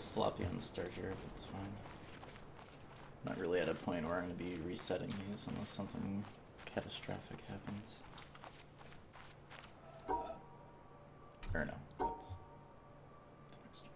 sloppy on the start here, but it's fine. Not really at a point where I'm going to be resetting these unless something catastrophic happens. Or no, that's the next one.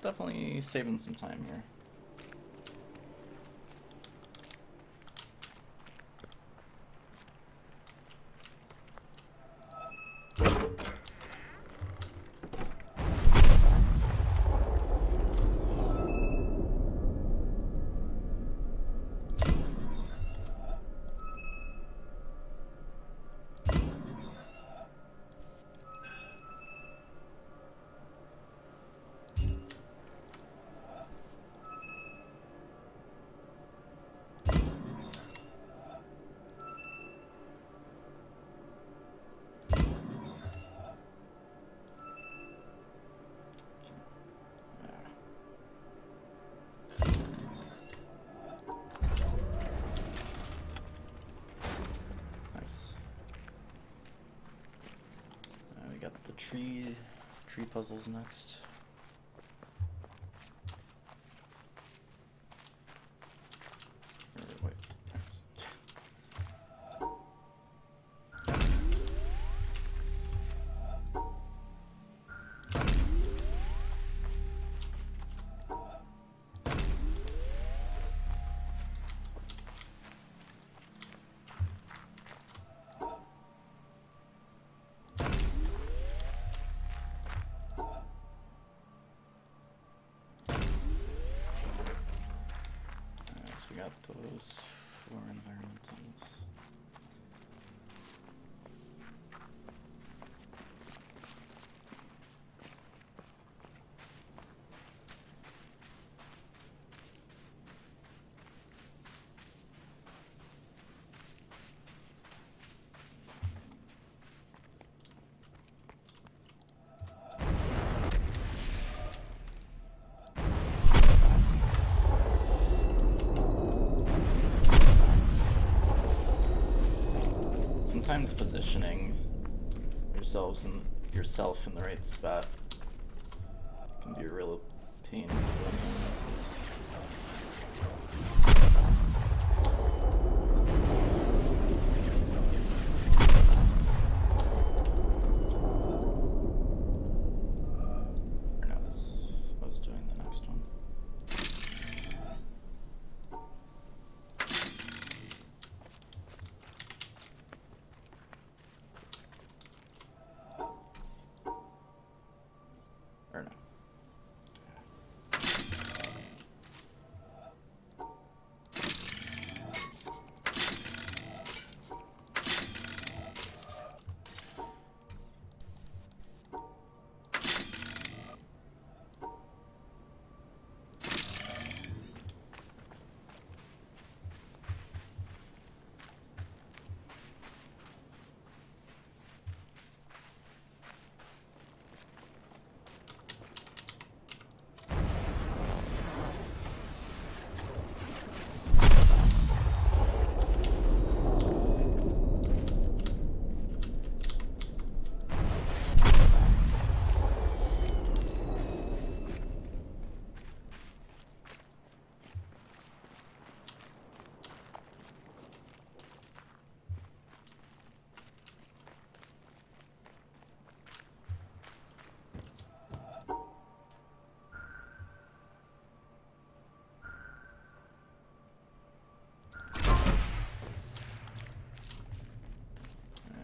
definitely saving some time here. Tree puzzles next. Wait. We got those 4 environmentals. Sometimes positioning yourself in the right spot can be a real pain. Or no, I was doing the next one. Or no.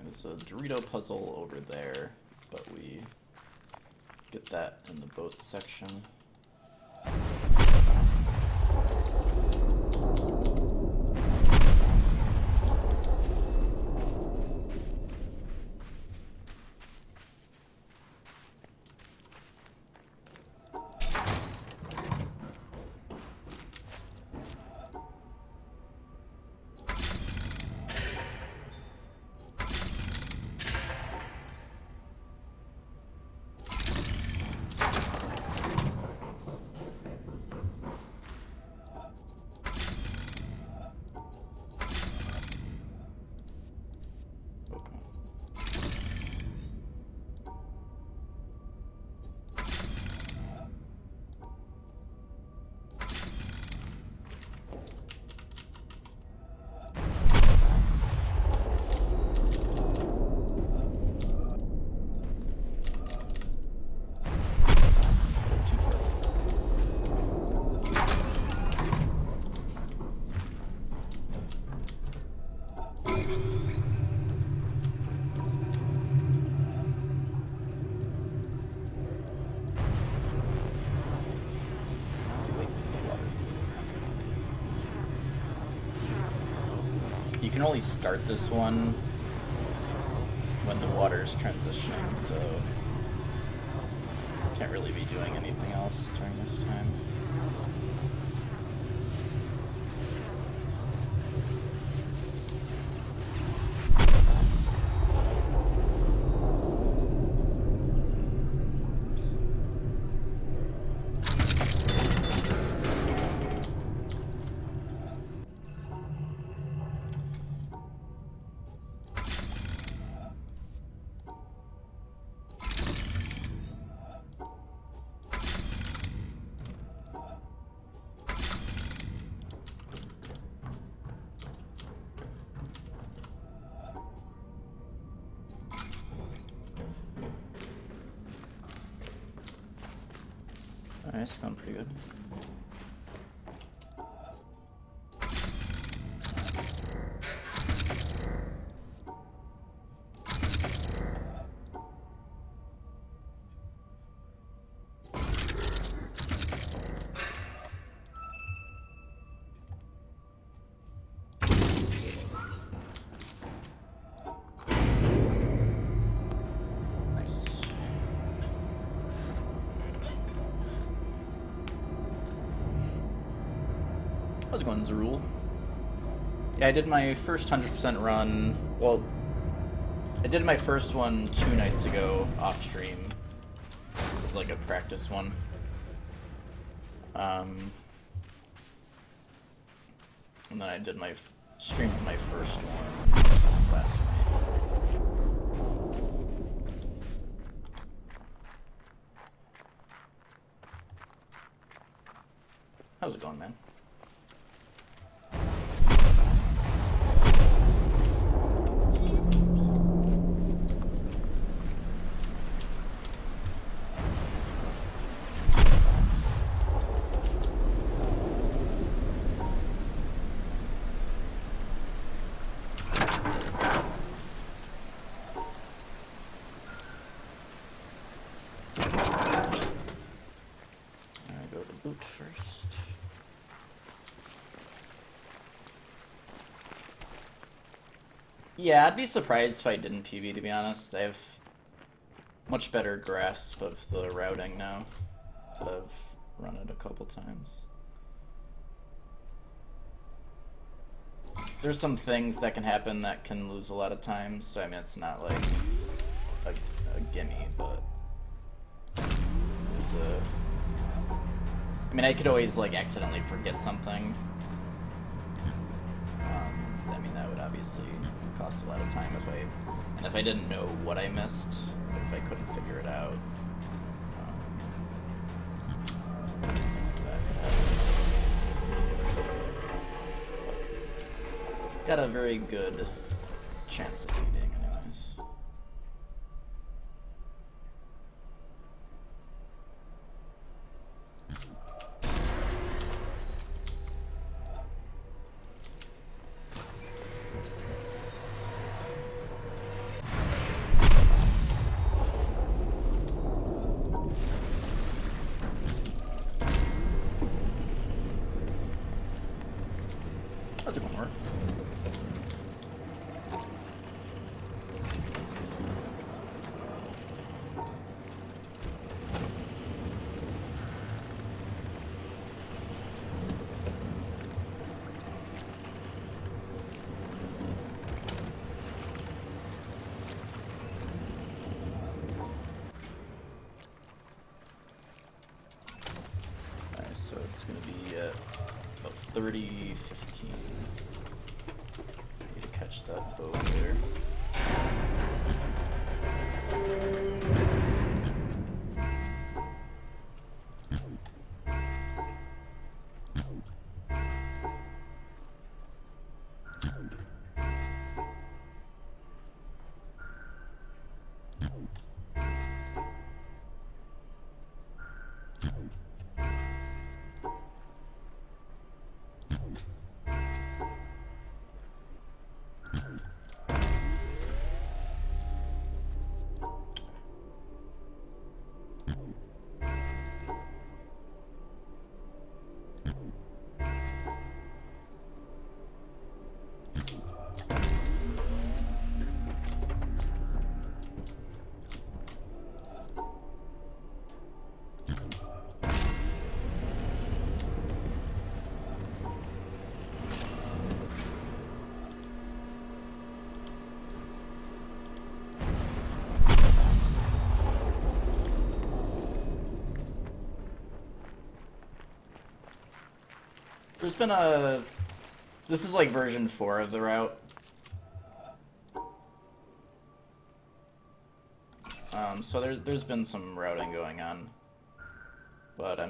There's a Dorito puzzle over there, but we get that in the boat section. You can only start this one when the water's transitioning, so can't really be doing anything else during this time. Nice, going pretty good. How's it going, Zerul? Yeah, I did my first 100% run. Well, I did my first one 2 nights ago off stream. This is like a practice one. And then I did my stream for my first one last night. How's it going, man? First. Yeah, I'd be surprised if I didn't PB, to be honest. I have much better grasp of the routing now that I've run it a couple times. There's some things that can happen that can lose a lot of time, so I mean, it's not like a gimme, but there's a... I mean, I could always, like, accidentally forget something. I mean, that would obviously cost a lot of time if I didn't know what I missed, if I couldn't figure it out. Got a very good chance of beating, anyways. How's it going, work? Alright, so it's gonna be about 30-15. Need to catch that boat there. There's been a... This is like version 4 of the route. So there's been some routing going on. But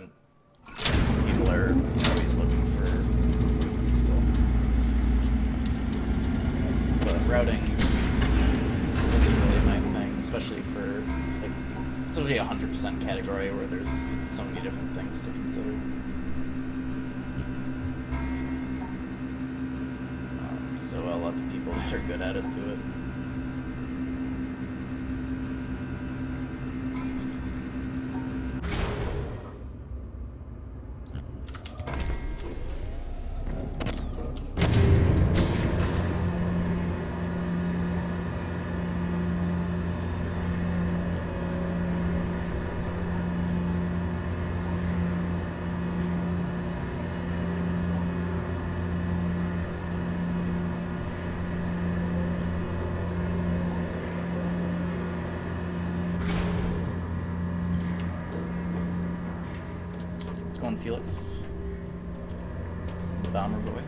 people are always looking for improvements still. But routing isn't really my thing, especially for, like, especially a 100% category where there's so many different things to consider. So I'll let the people that are good at it do it. Going Felix, Bomber Boy.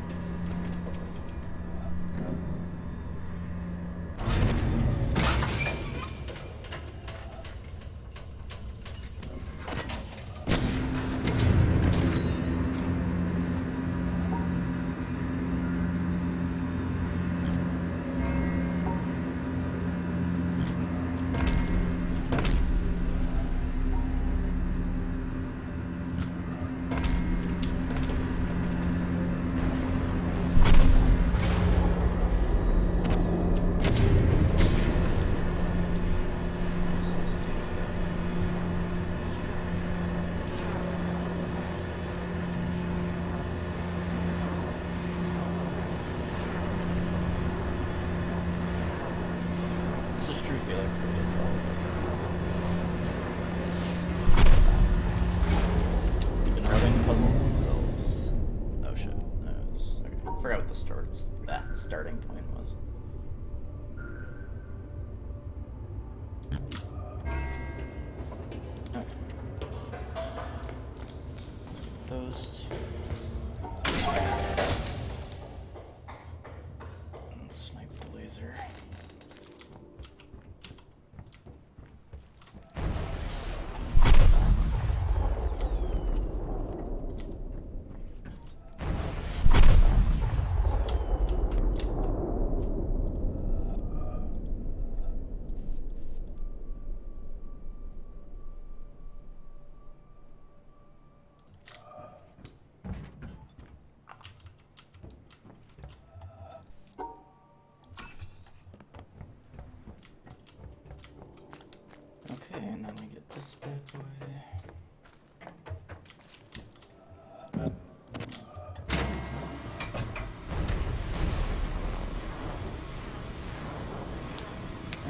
You've been routing the puzzles themselves. Oh shit. Okay. I forgot what the starting point was. Okay. Those two. And snipe the laser. Okay, and then we get this bad boy.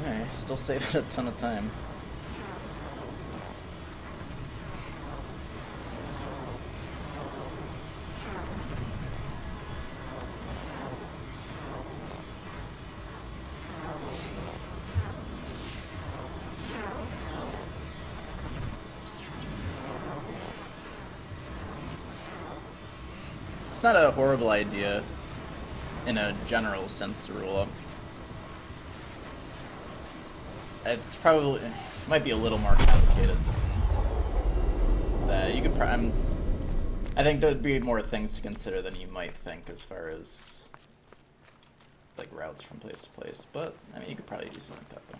Alright, still saving a ton of time. It's not a horrible idea in a general sense to rule up. It's probably might be a little more complicated than that. You could I think there'd be more things to consider than you might think as far as like routes from place to place. But I mean, you could probably do something like that though.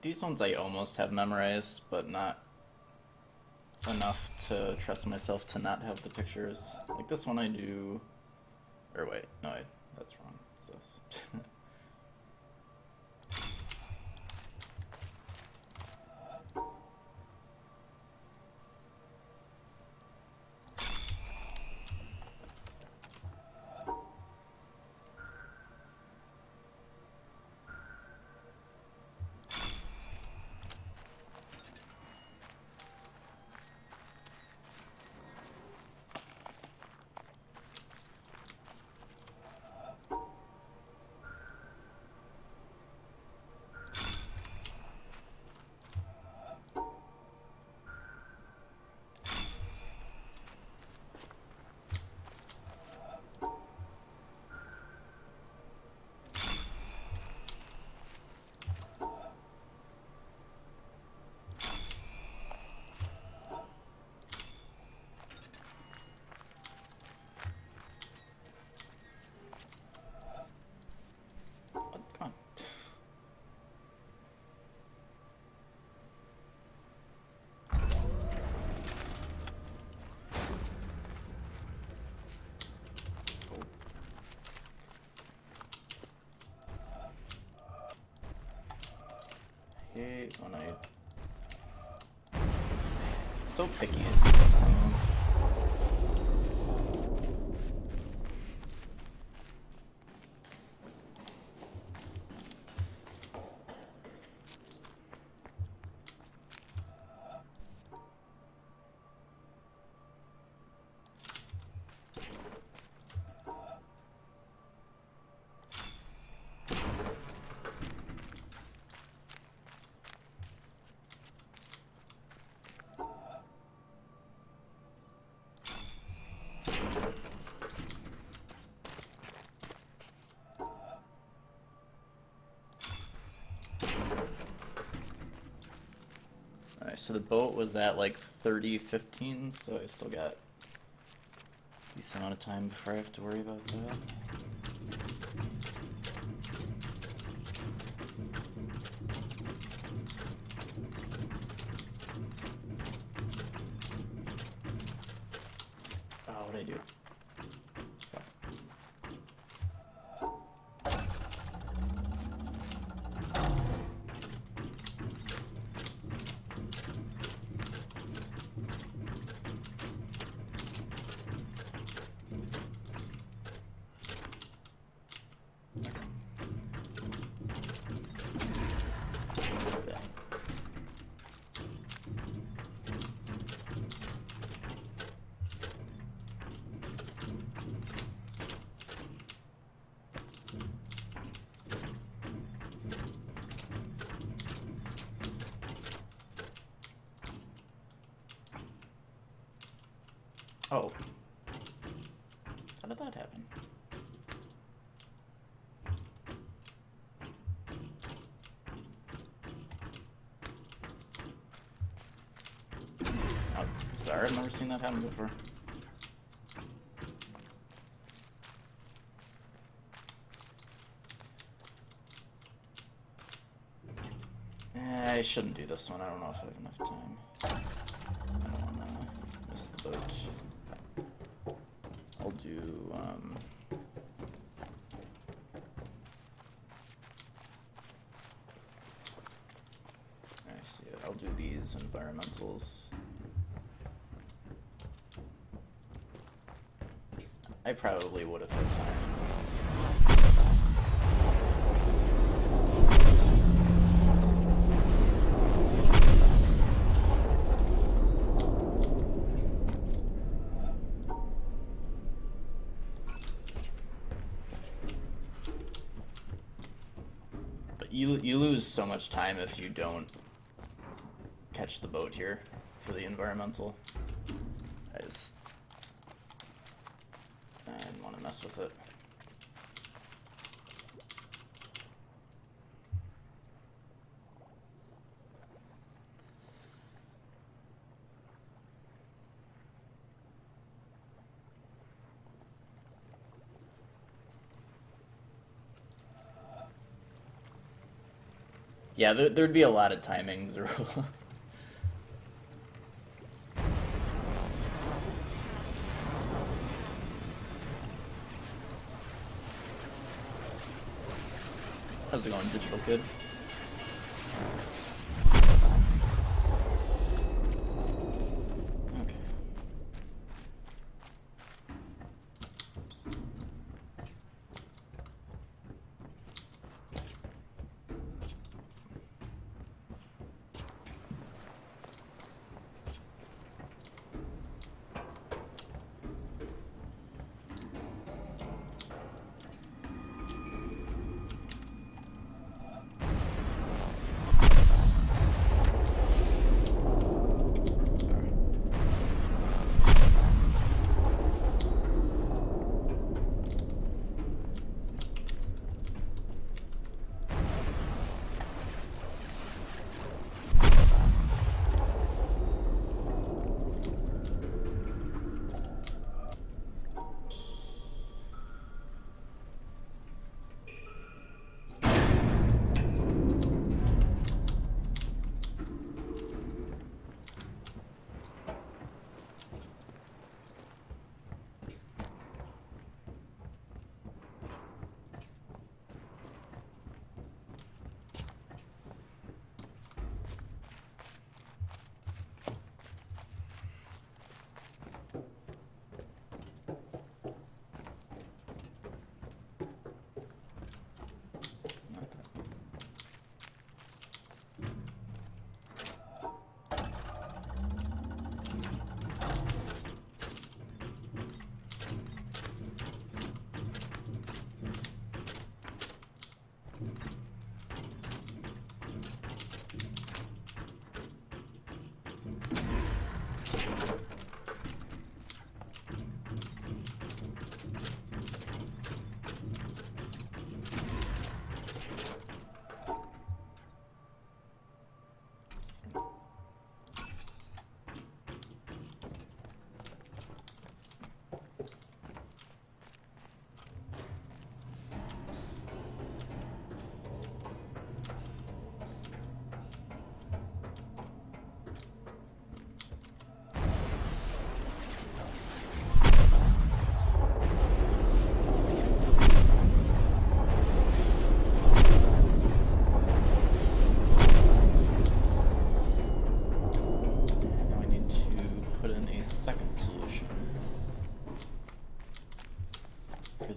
these ones I almost have memorized, but not enough to trust myself to not have the pictures. Like this one I do, or wait, no, that's wrong. It's this. Come on. Hate when I... It's so picky. So the boat was at like 30:15, so I still got a decent amount of time before I have to worry about that. Oh, what'd I do? Oh. How did that happen? Oh, it's bizarre. I've never seen that happen before. I shouldn't do this one. I don't know if I have enough time. I don't want to miss the boat. I'll do, I see it. I'll do these environmentals. I probably would have had time. You lose so much time if you don't catch the boat here for the environmental. I didn't want to mess with it. Yeah, there'd be a lot of timings. How's it going, Digital Kid? Okay.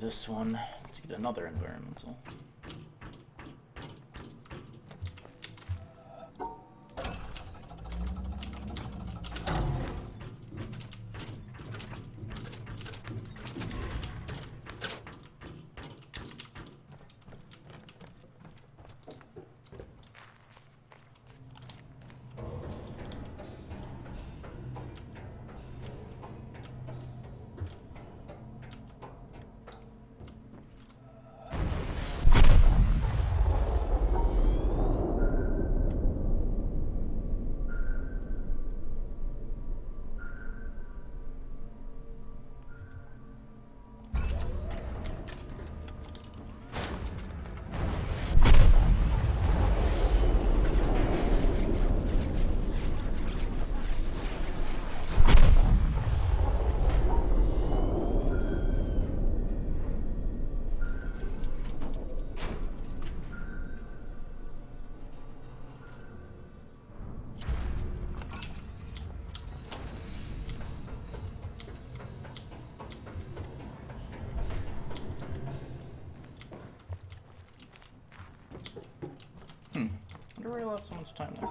This one to get another environmental. I didn't realize so much time there.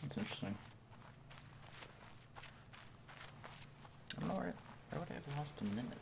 That's interesting. I don't know where would I have lost a minute?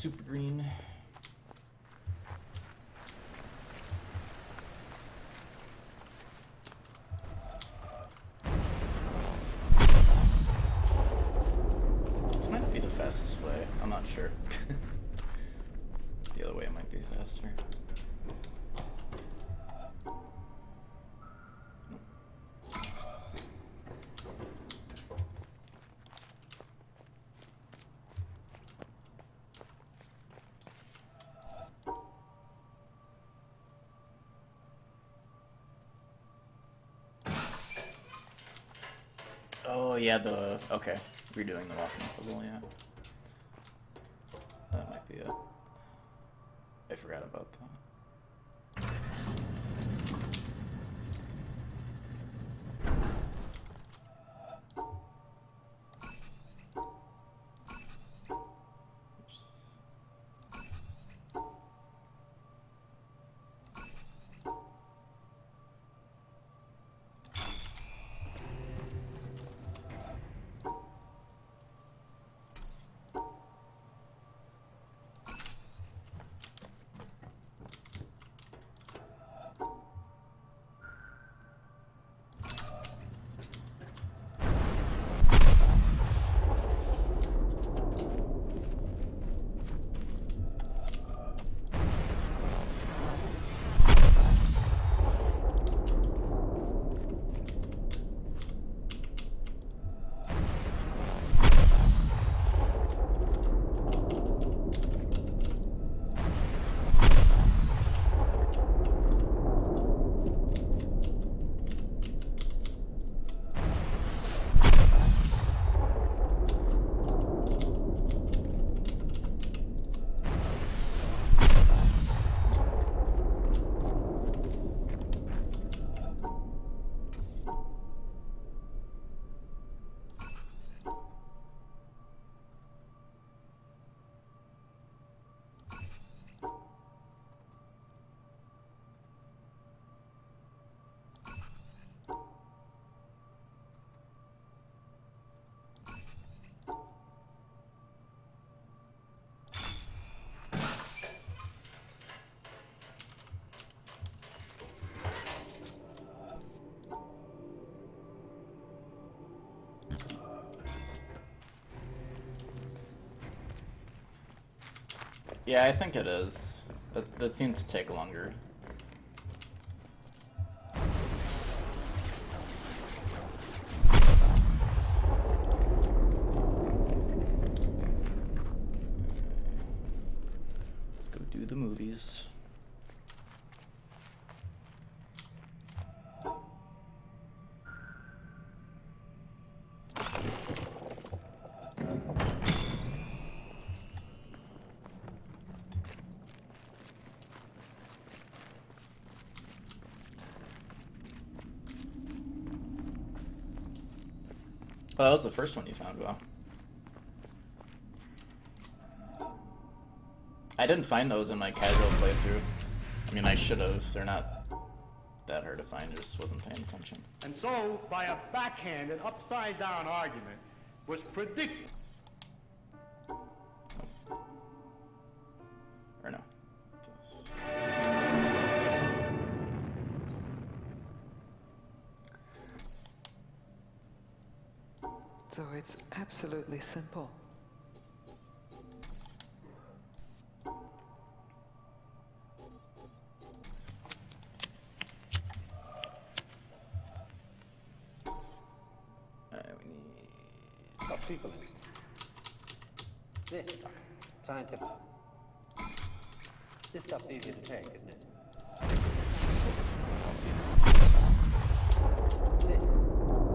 super green. This might not be the fastest way. I'm not sure. The other way might be faster. Oh yeah, okay, redoing the walking puzzle, yeah. That might be it. I forgot about that. Yeah, I think it is. That seemed to take longer. Let's go do the movies. Oh, that was the first one you found, wow. I didn't find those in my casual playthrough. I mean, I should have. They're not that hard to find, I just wasn't paying attention. And so, by a backhanded, upside-down argument, was predicted. Or no. So it's absolutely simple. We need... Got people in it. This, scientific. This stuff's easier to take, isn't it? This,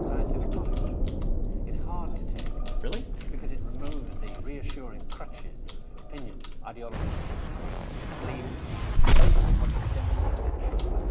scientific knowledge, is hard to take. Really? Because it removes the reassuring crutches of opinion, ideology. It leaves only what is demonstrably true.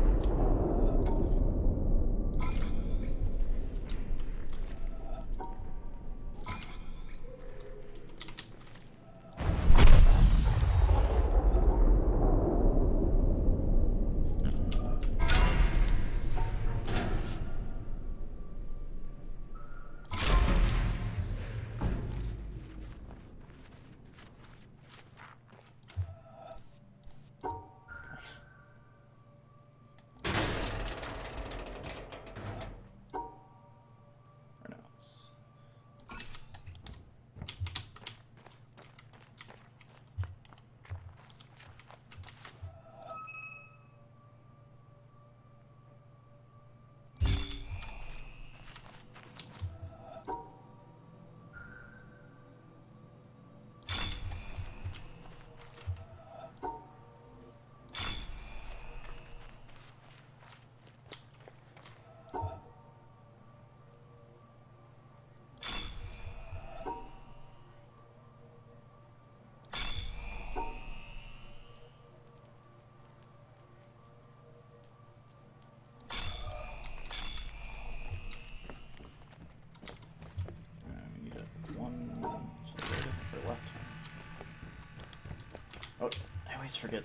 always forget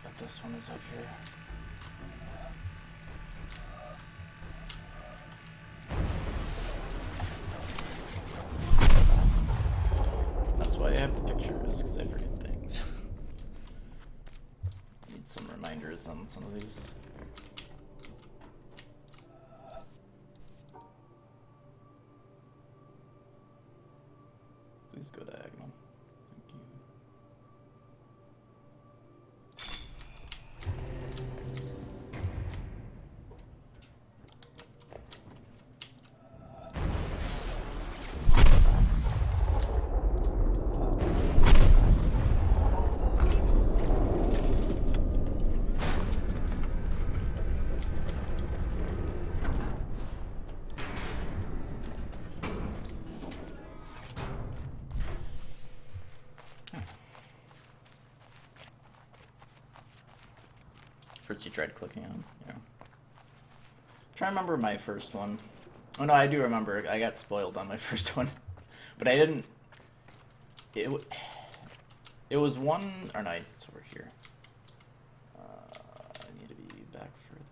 that this one is up here. That's why I have the pictures, because I forget things. Need some reminders on some of these. Please go diagonal. Thank you. First you tried clicking on, yeah. Try to remember my first one. Oh no, I do remember. I got spoiled on my first one, but I didn't. It was one, or no, it's over here. I need to be back further.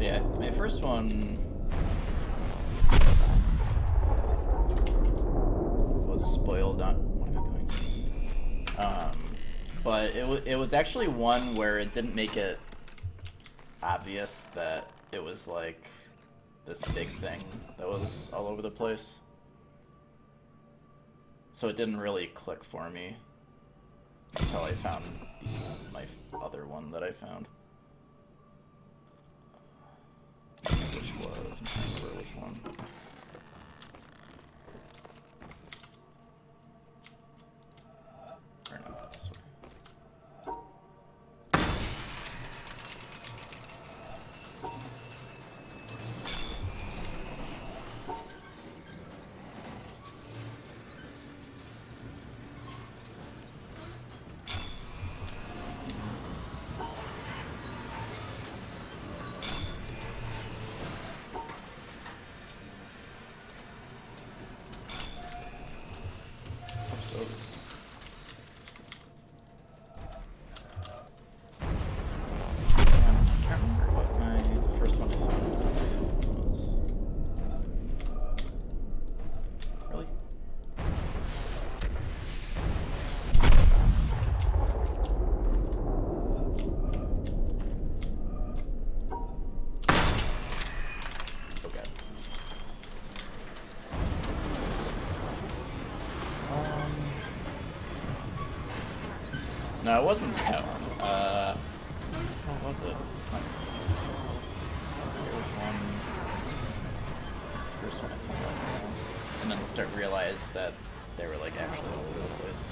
Yeah, my first one was spoiled on. What am I doing? But it was actually one where it didn't make it obvious that it was like this big thing that was all over the place. So it didn't really click for me until I found my other one that I found. Which was, I'm trying to remember which one. Or not this way. No, it wasn't that one. What was it? There was one. It was the first one I found out now. And then start realize that they were like actually all over the place.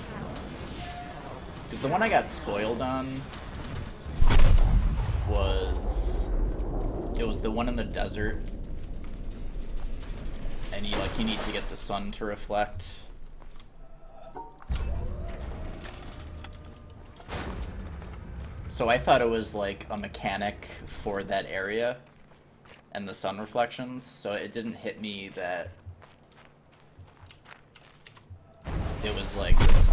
Because the one I got spoiled on was the one in the desert, and you need to get the sun to reflect. So I thought it was like a mechanic for that area and the sun reflections, so it didn't hit me that it was like this,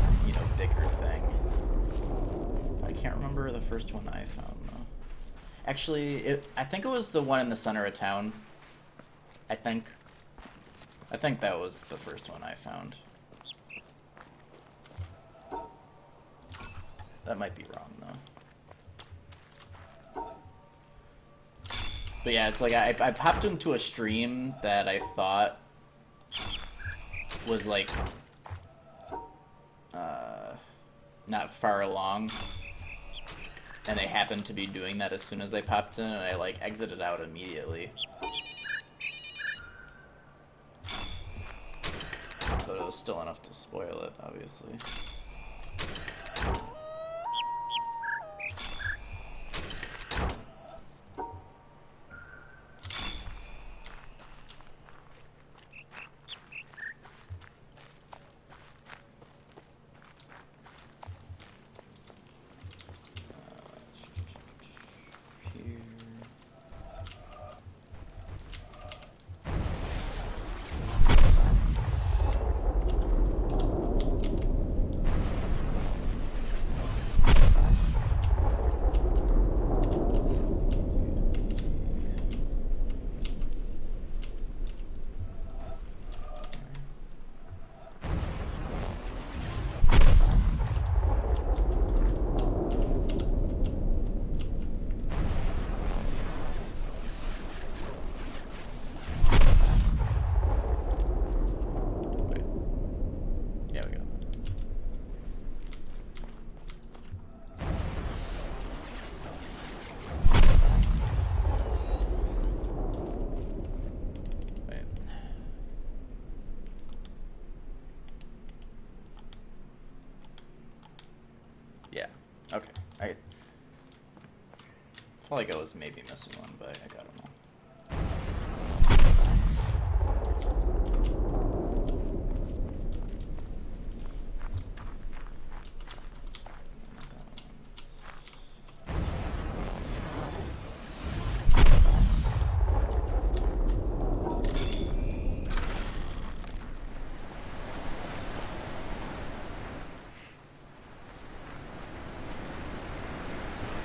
bigger thing. I can't remember the first one I found though. Actually, I think it was the one in the center of town. I think that was the first one I found. That might be wrong though. But yeah, it's like I popped into a stream that I thought was like not far along, and they happened to be doing that as soon as I popped in, and I like exited out immediately. But it was still enough to spoil it, obviously. Okay, I felt like I was maybe missing one, but I got them all.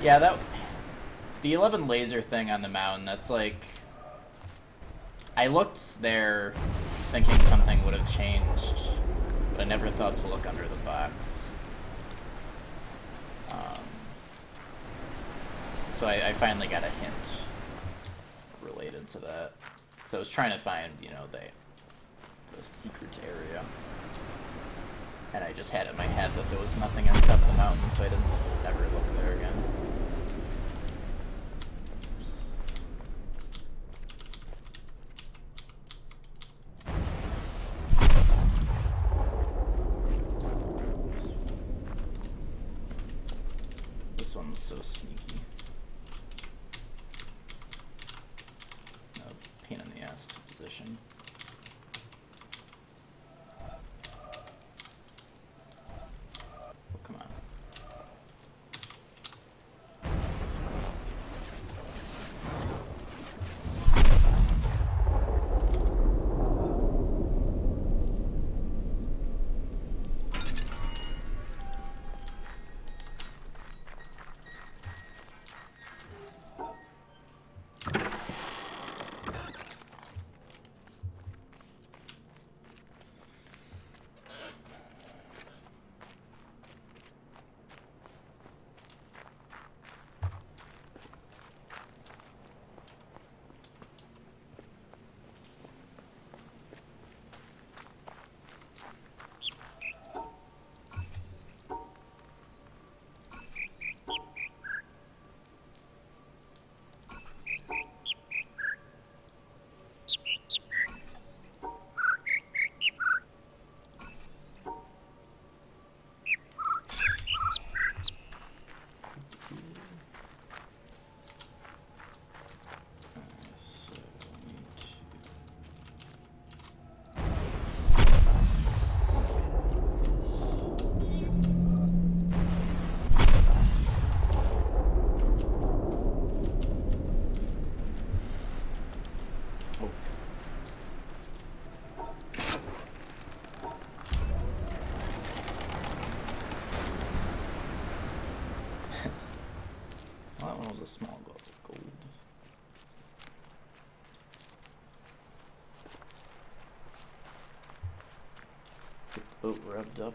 Yeah, the 11 laser thing on the mountain, that's like, I looked there thinking something would have changed, but I never thought to look under the box. So I finally got a hint related to that, because I was trying to find, you know, the secret area, and I just had it in my head that there was nothing on top of the mountain, so I didn't ever look there again. This one's so sneaky. A pain in the ass to position. Oh, come on. Well, that one was a small gold. Get the boat revved up.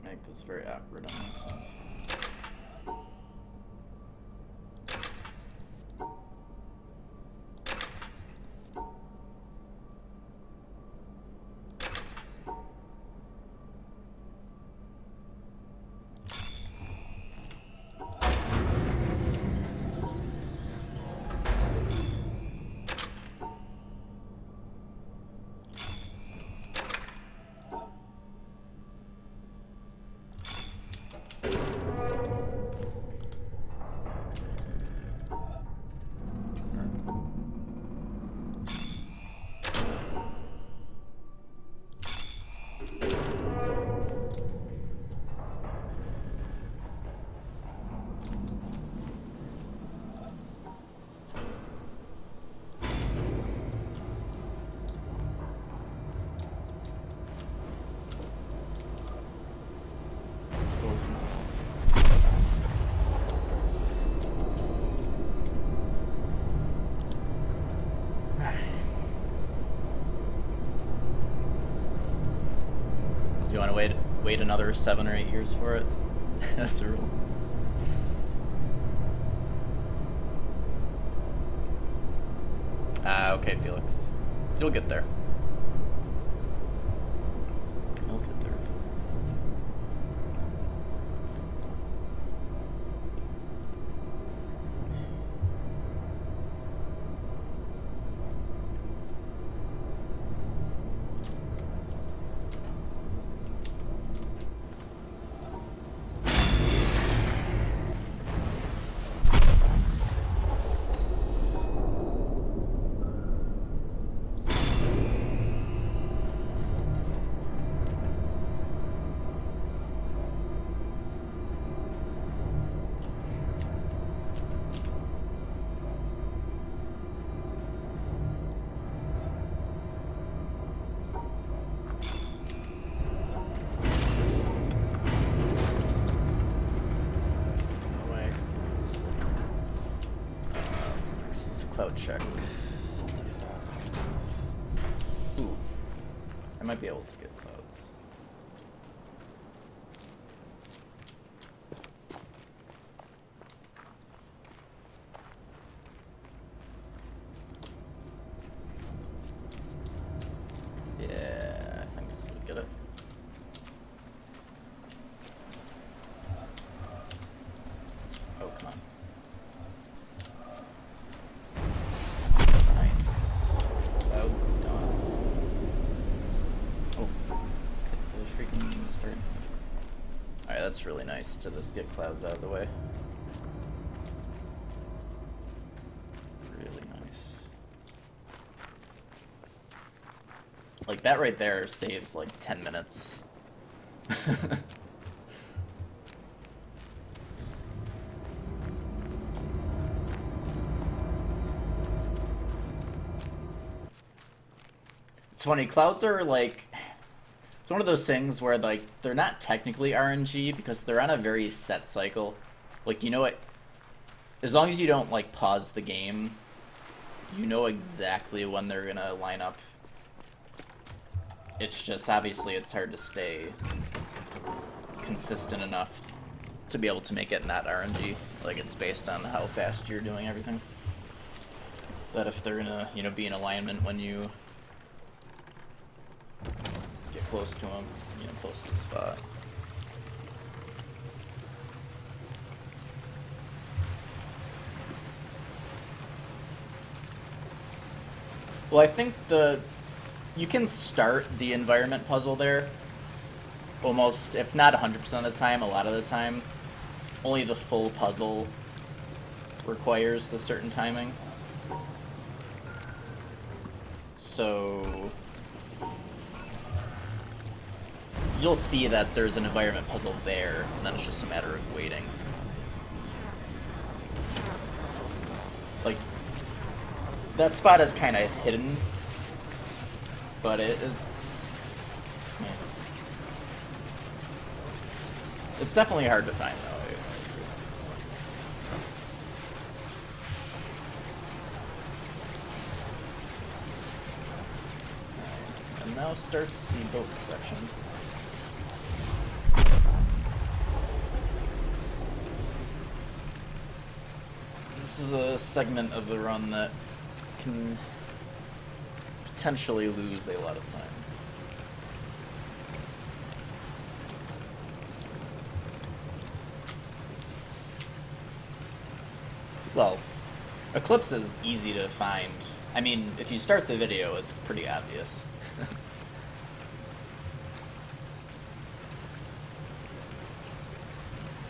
Make this very awkward on myself. Do you want to wait another 7 or 8 years for it? That's the rule. Okay, Felix. You'll get there. You'll get there. Cloud check. 55. Ooh. I might be able to get clouds. Yeah, I think this would get it. Oh, come on. Alright, that's really nice to just get clouds out of the way. Really nice. Like, that right there saves like 10 minutes. It's funny, clouds are like... It's one of those things where, like, they're not technically RNG because they're on a very set cycle. Like, you know what? As long as you don't, like, pause the game, you know exactly when they're gonna line up. It's just, obviously, it's hard to stay consistent enough to be able to make it not RNG. Like, it's based on how fast you're doing everything. That if they're gonna, you know, be in alignment when you get close to them, you know, close to the spot. Well, I think you can start the environment puzzle there almost, if not 100% of the time, a lot of the time. Only the full puzzle requires the certain timing. So you'll see that there's an environment puzzle there, and then it's just a matter of waiting. Like, that spot is kind of hidden, but it's... yeah. It's definitely hard to find, though. And now starts the boat section. This is a segment of the run that can potentially lose a lot of time. Well, Eclipse is easy to find. I mean, if you start the video, it's pretty obvious.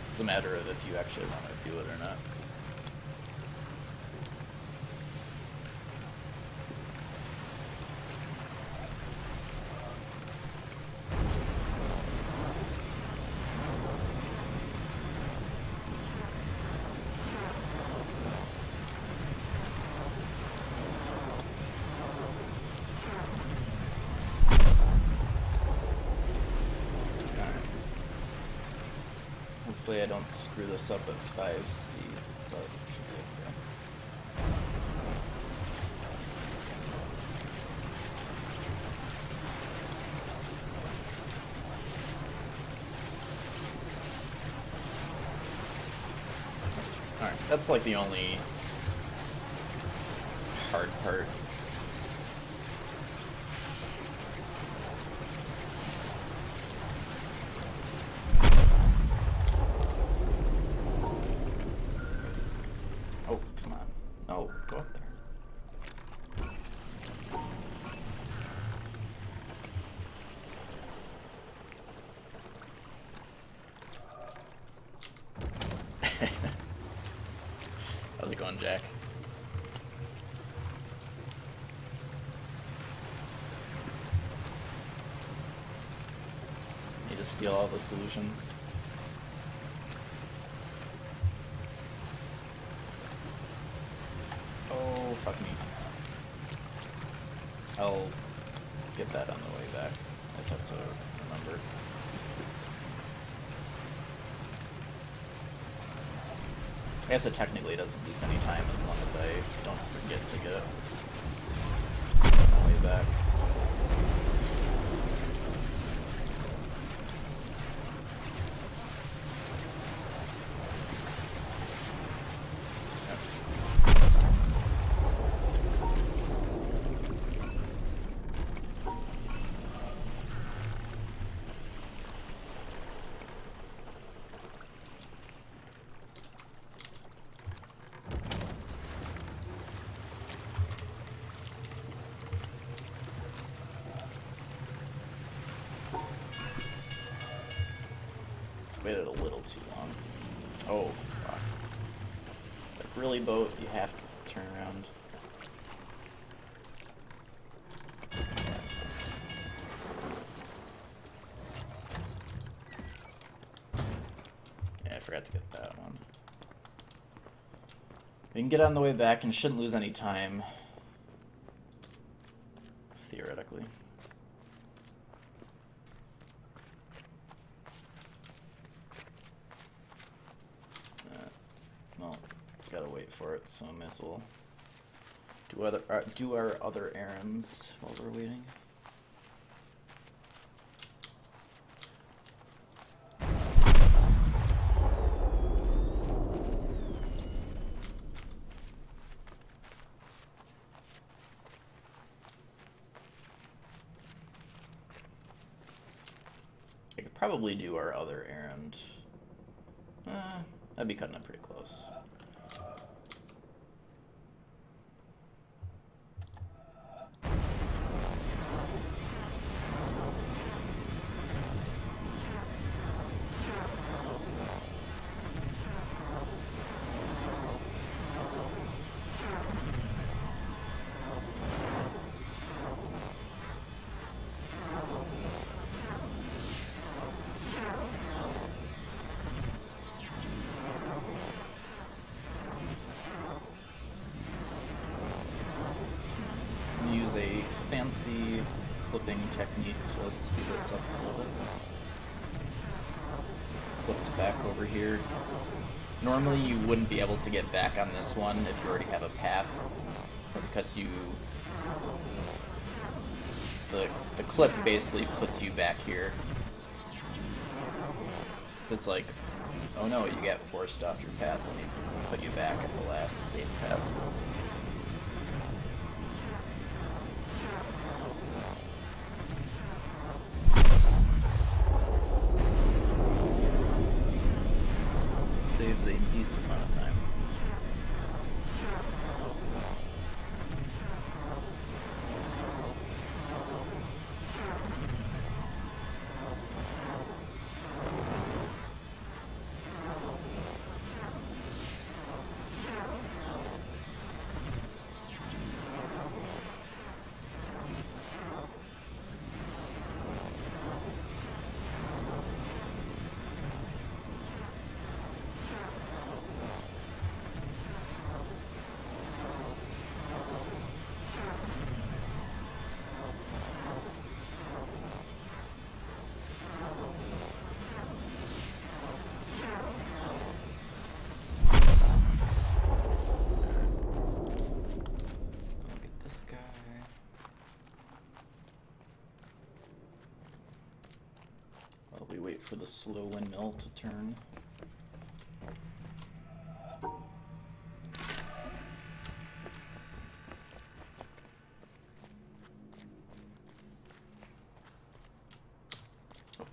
It's a matter of if you actually want to do it or not. Hopefully I don't screw this up at 5 speed, but it should be okay. Alright, that's like the only hard part. Oh, come on. No, go up there. How's it going, Jack? Need to steal all the solutions. Oh, fuck me. I'll get that on the way back. I just have to remember. I guess it technically doesn't lose any time as long as I don't forget to get it on the way back. Waited a little too long. Oh, fuck. Like, really, boat, you have to turn around. That's fine. Yeah, I forgot to get that one. We can get on the way back and shouldn't lose any time. Theoretically. Well, gotta wait for it, so I may as well do our other errands while we're waiting. I could probably do our other errand. That'd be cutting it pretty close. Use a fancy clipping technique to speed this up a little bit. Clipped back over here. Normally you wouldn't be able to get back on this one if you already have a path, but because the clip basically puts you back here. So it's like Oh no, you get forced off your path and he put you back at the last safe path. Saves a decent amount of time. For the slow windmill to turn. Oh, fuck.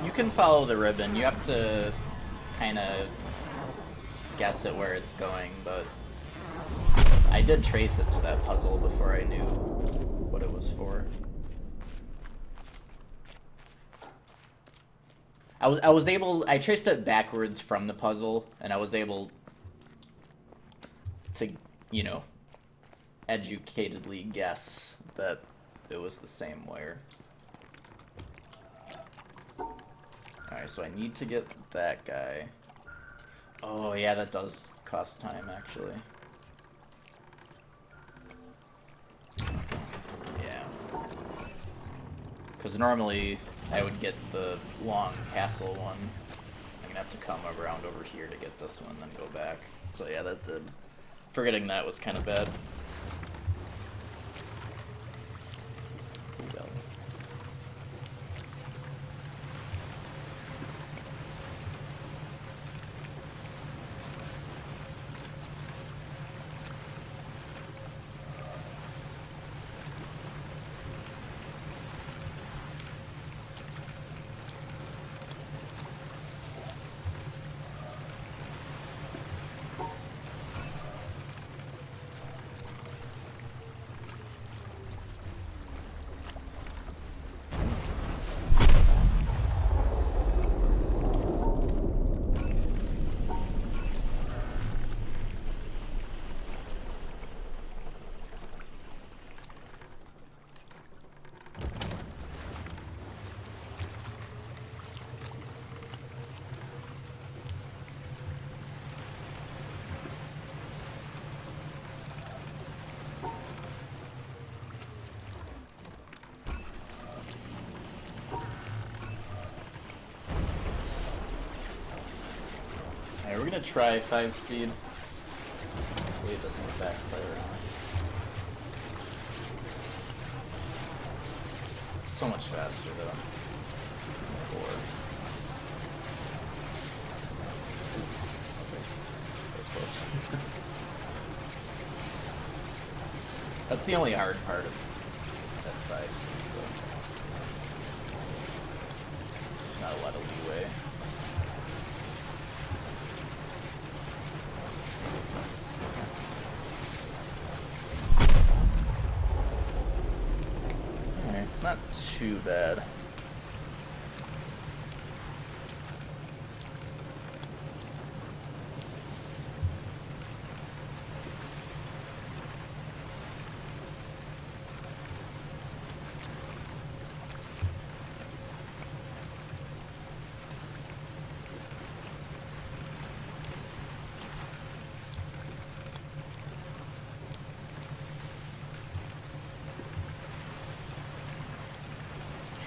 You can follow the ribbon. You have to kind of guess at where it's going, but I did trace it to that puzzle before I knew what it was for. I traced it backwards from the puzzle, and I was able to, you know, educatedly guess that it was the same wire. Alright, so I need to get that guy. Oh, yeah, that does cost time, actually. Yeah. Because normally I would get the long castle one. I'm gonna have to come around over here to get this one, then go back. So yeah, that did. Forgetting that was kind of bad. Well. Alright, we're gonna try 5 speed. Hopefully it doesn't backfire on us. So much faster though. 4. Okay. That was close. That's the only hard part of that 5 speed though. There's not a lot of leeway. Not too bad.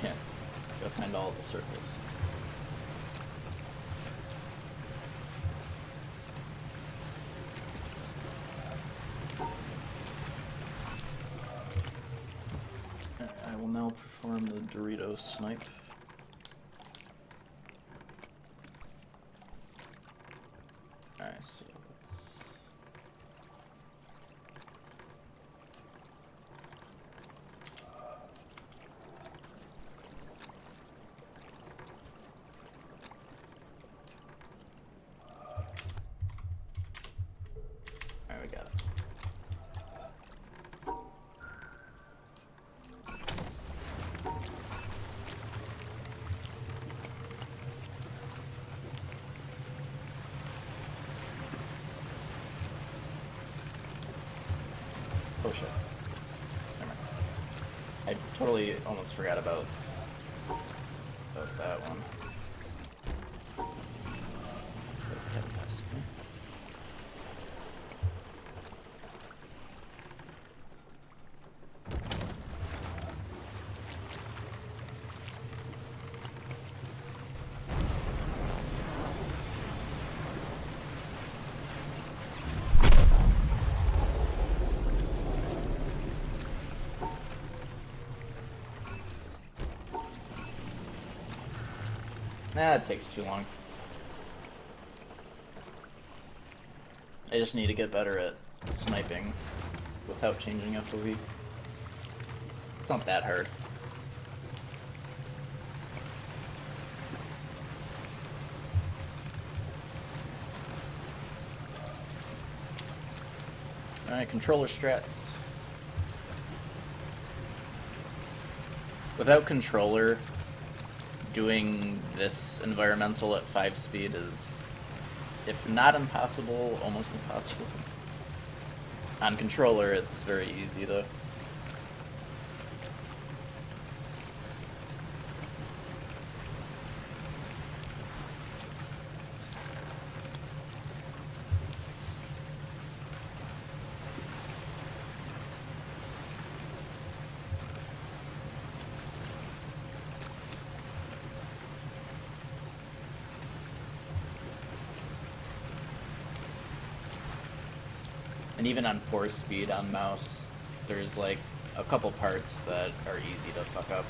Yeah, gotta find all the circles. Dorito snipe. Alright, so let's... Alright, we got it. Oh shit. Never mind. I totally almost forgot about that one. But head past me. Nah, it takes too long. I just need to get better at sniping without changing FOV. It's not that hard. Alright, controller strats. Without controller, doing this environmental at 5 speed is, if not impossible, almost impossible. On controller, it's very easy though. And even on 4 speed on mouse, there's like a couple parts that are easy to fuck up.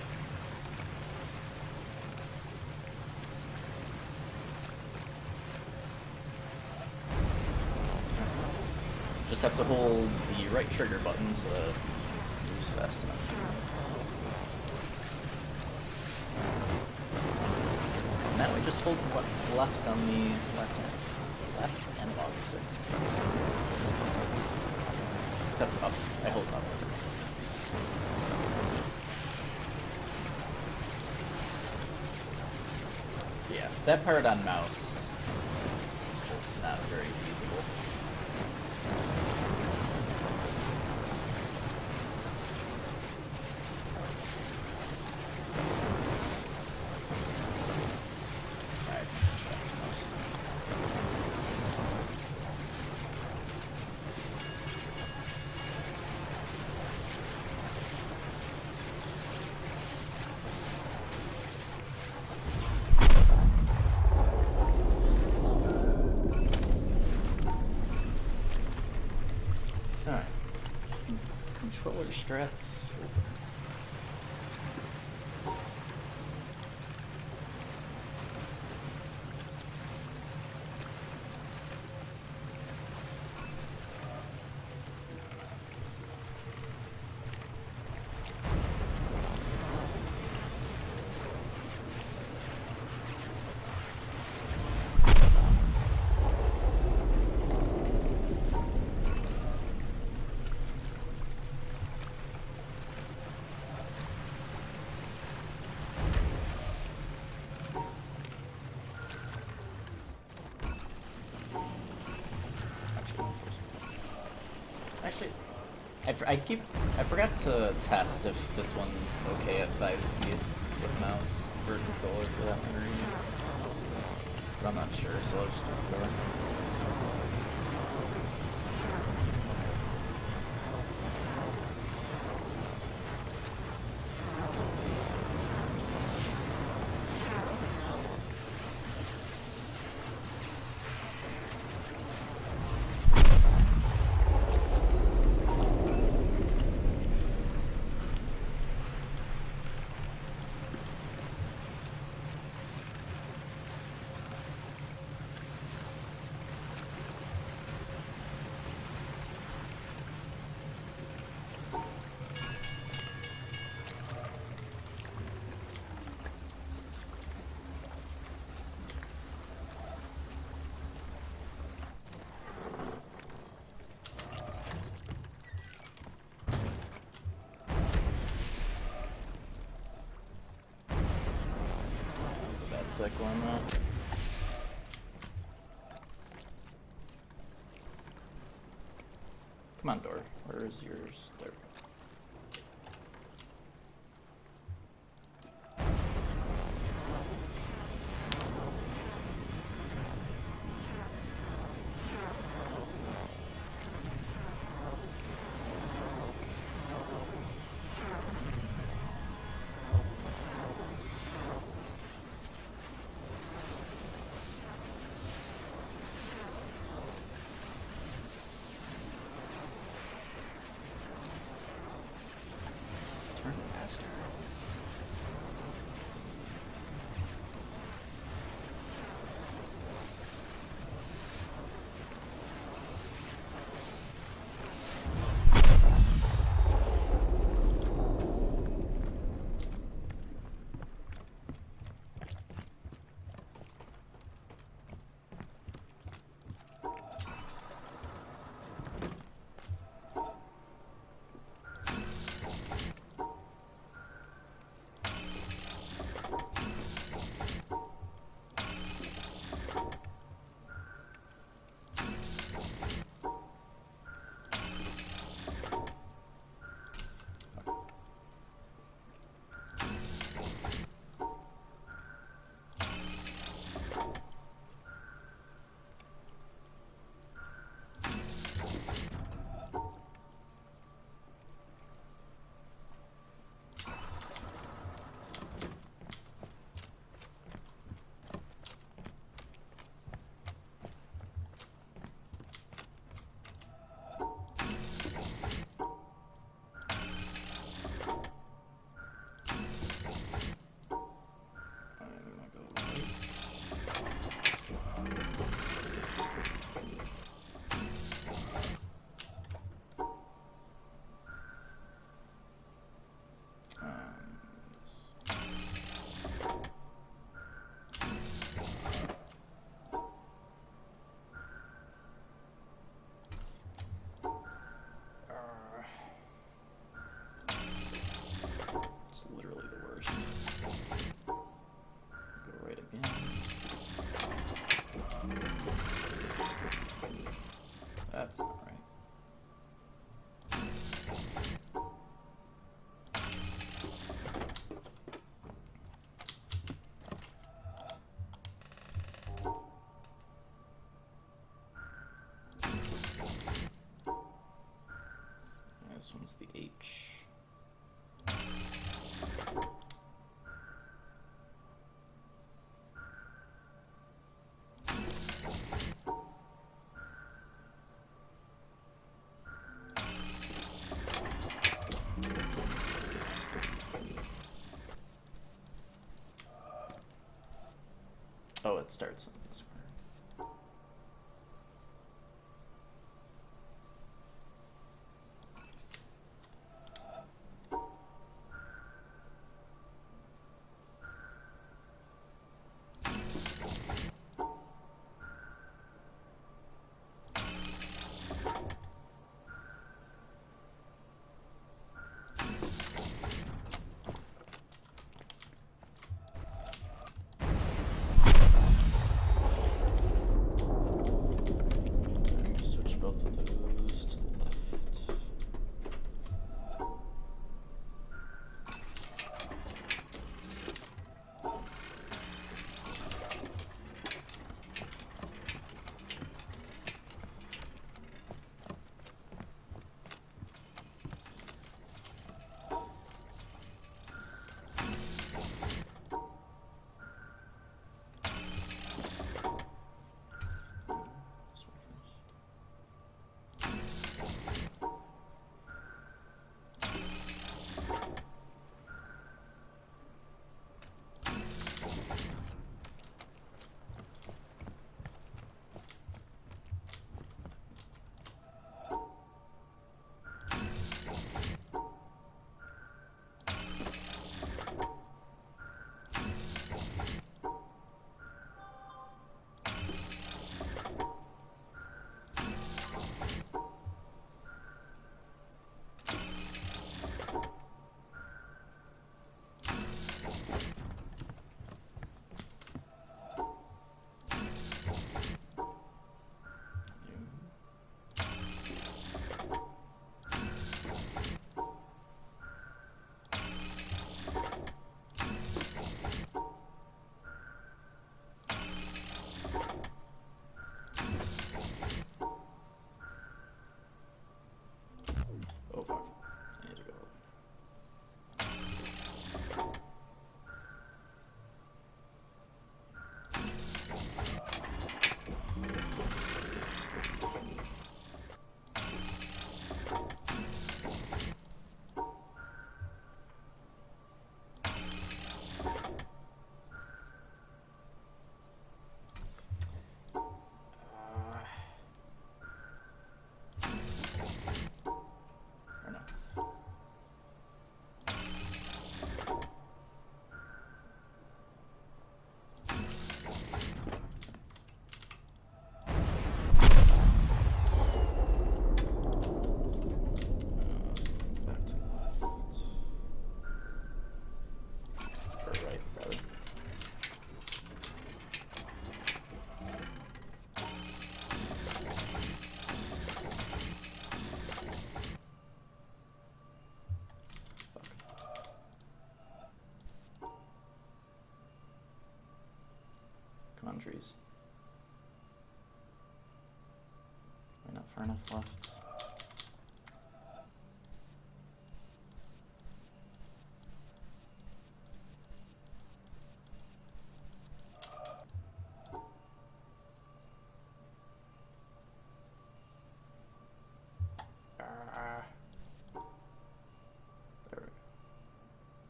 Just have to hold the right trigger button so that it moves fast enough. And now we just hold left on the left analog stick. Except up. I hold up. Yeah, that part on mouse is just not very feasible. Alright, switch back to mouse. Alright. Controller strats. Actually, I forgot to test if this one's okay at 5 speed with mouse or controller for that matter. But I'm not sure, so I'll just do 4. cycle on that. Come on, door. Where is yours? There. Turn faster. It's literally the worst. Go right again. That's not right. This one's the H. Oh, it starts on this corner. Come on, trees. Am I not far enough left? There we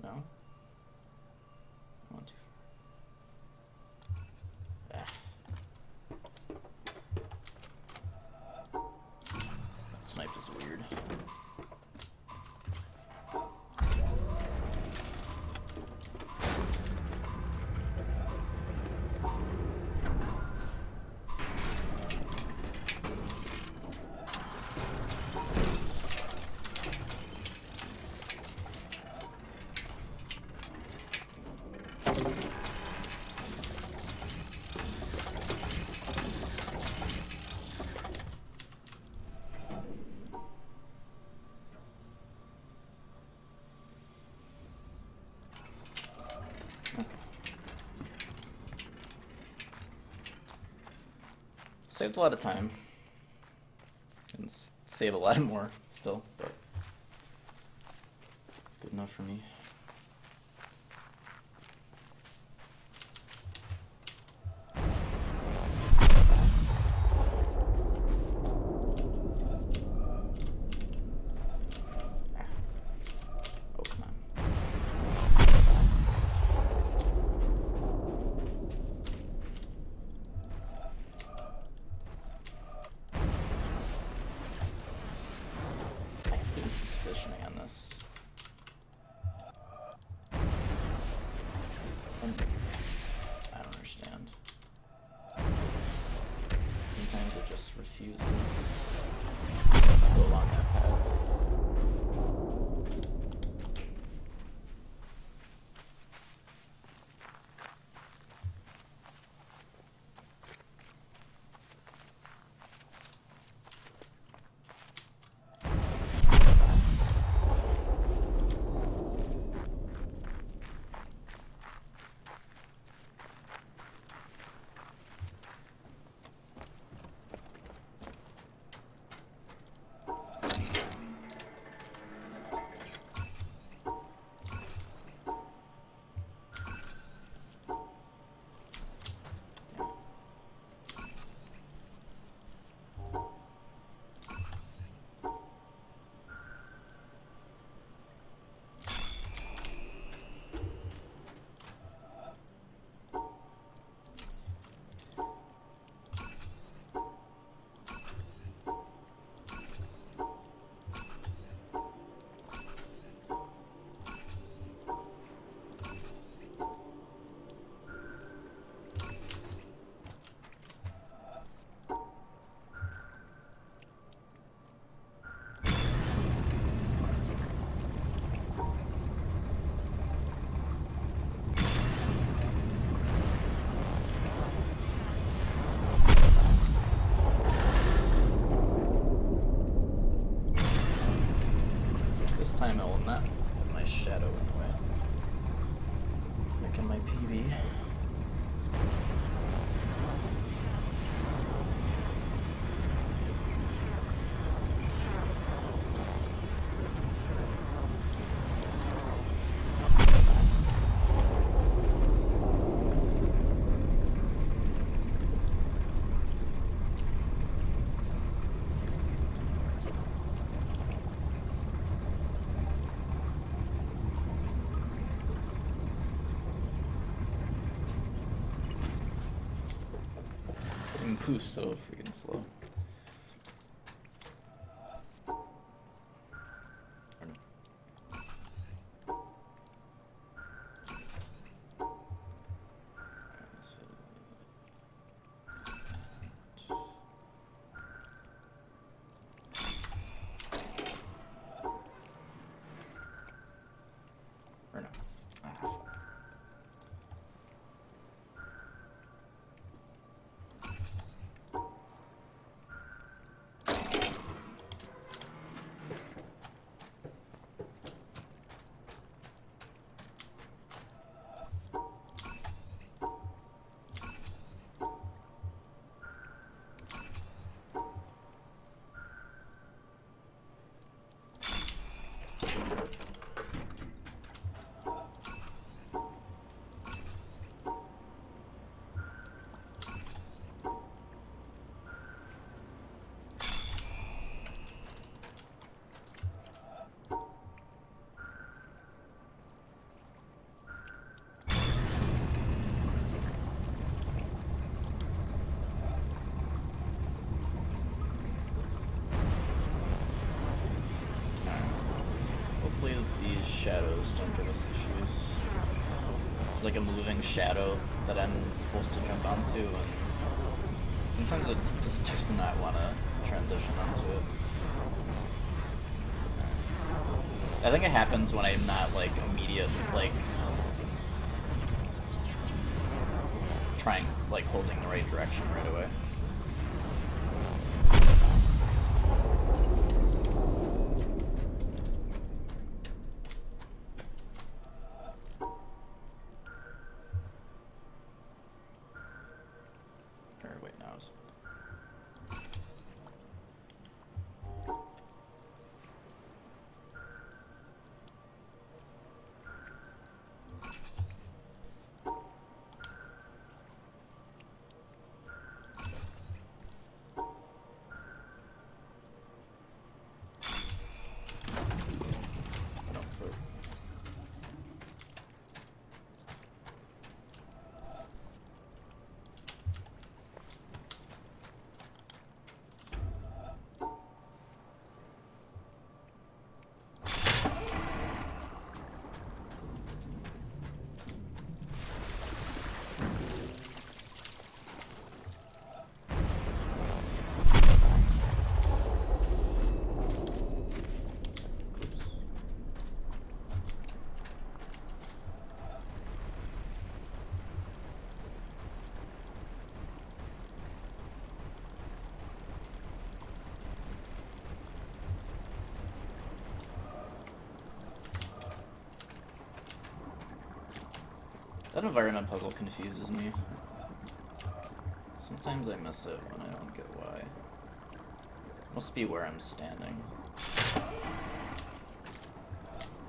go. No? I want too far. That snipe is weird. Saved a lot of time. And save a lot more still, but it's good enough for me. Oh, come on. I hate positioning on this. I don't understand. Sometimes it just refuses to go along that path. This time I will not have my shadow in the way. Making my PB. Poof, so freaking slow. Or no. like a moving shadow that I'm supposed to jump onto, and sometimes it just does not want to transition onto it. I think it happens when I'm not like trying, like holding the right direction right away. Or wait, no. That environment puzzle confuses me. Sometimes I miss it when I don't get why. Must be where I'm standing.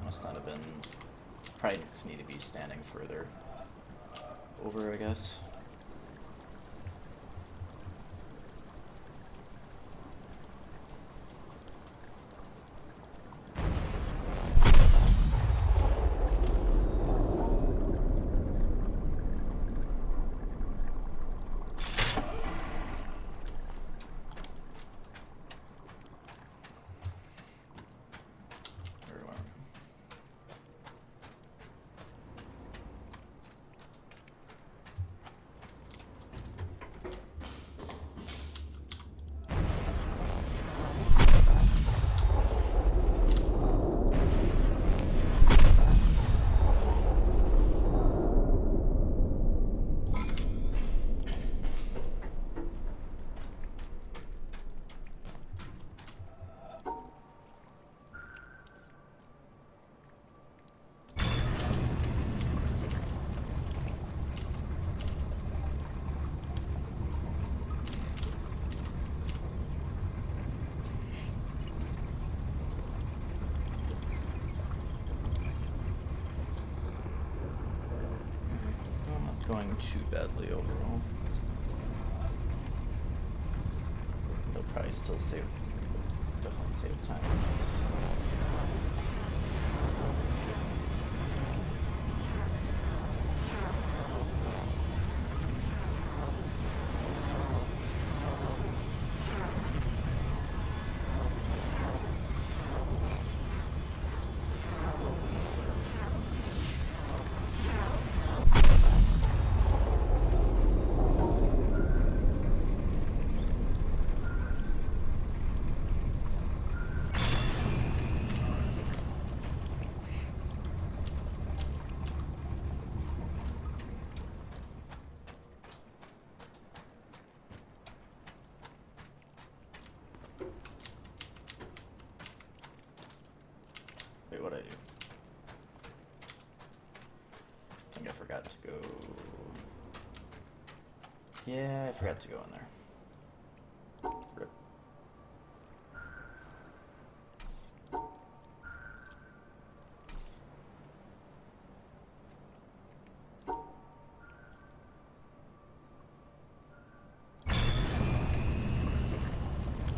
Must not have been... Probably just need to be standing further over, I guess. Going too badly overall. They'll probably still save, definitely save time. Wait, what'd I do? I think I forgot to go... Yeah, I forgot to go in there. Rip.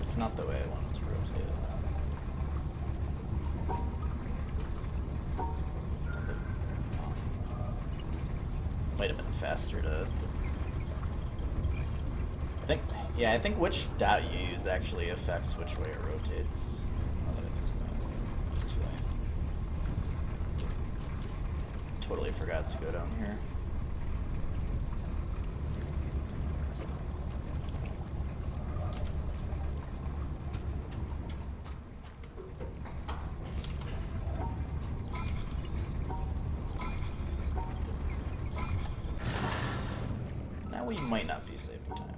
It's not the way I wanted to rotate it. Might have been faster to... I think which dot you use actually affects which way it rotates. Now that I think about it. Totally forgot to go down here. Now we might not be saving time.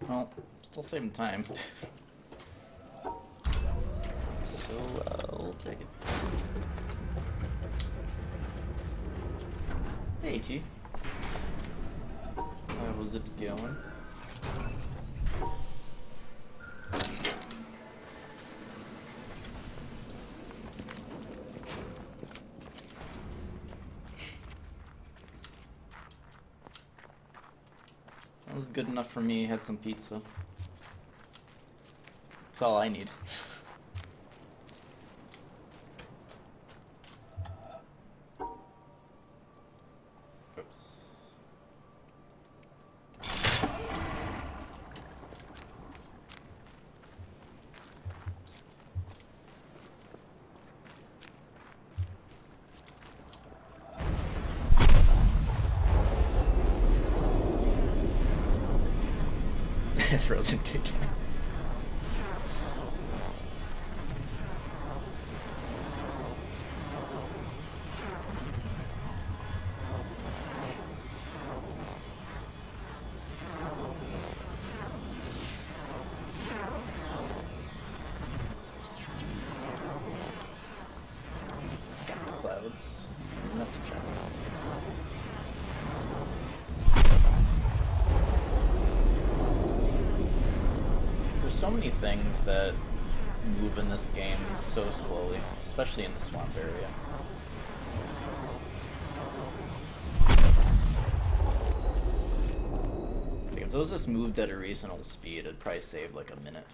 Well, still saving time. So, we'll take it. Hey, T. How was it going? That was good enough for me. Had some pizza. That's all I need. Oops. Frozen kick. Clouds. Enough to check. So many things that move in this game so slowly, especially in the swamp area. Like if those just moved at a reasonable speed, it'd probably save like a minute.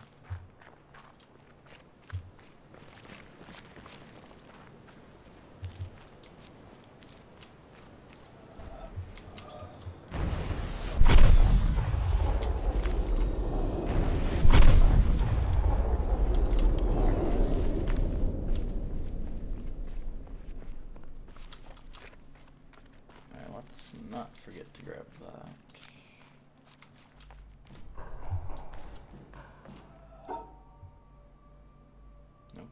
Let's not forget to grab that. Nope.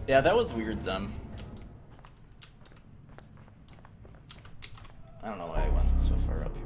Yeah, that was weird, Zem. I don't know why I went so far up here.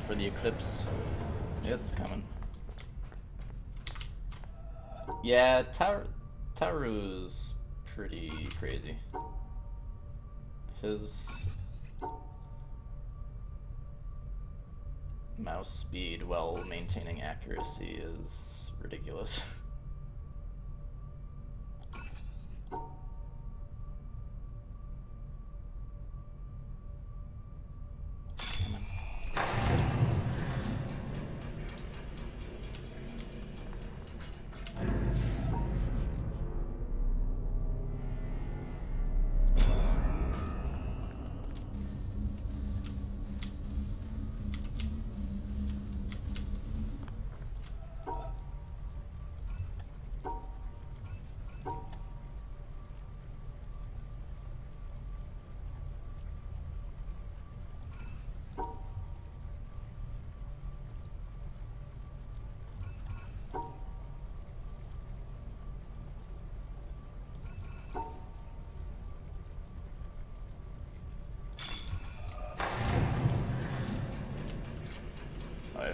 For the eclipse. It's coming. Yeah, Taru's pretty crazy. His mouse speed while maintaining accuracy is ridiculous.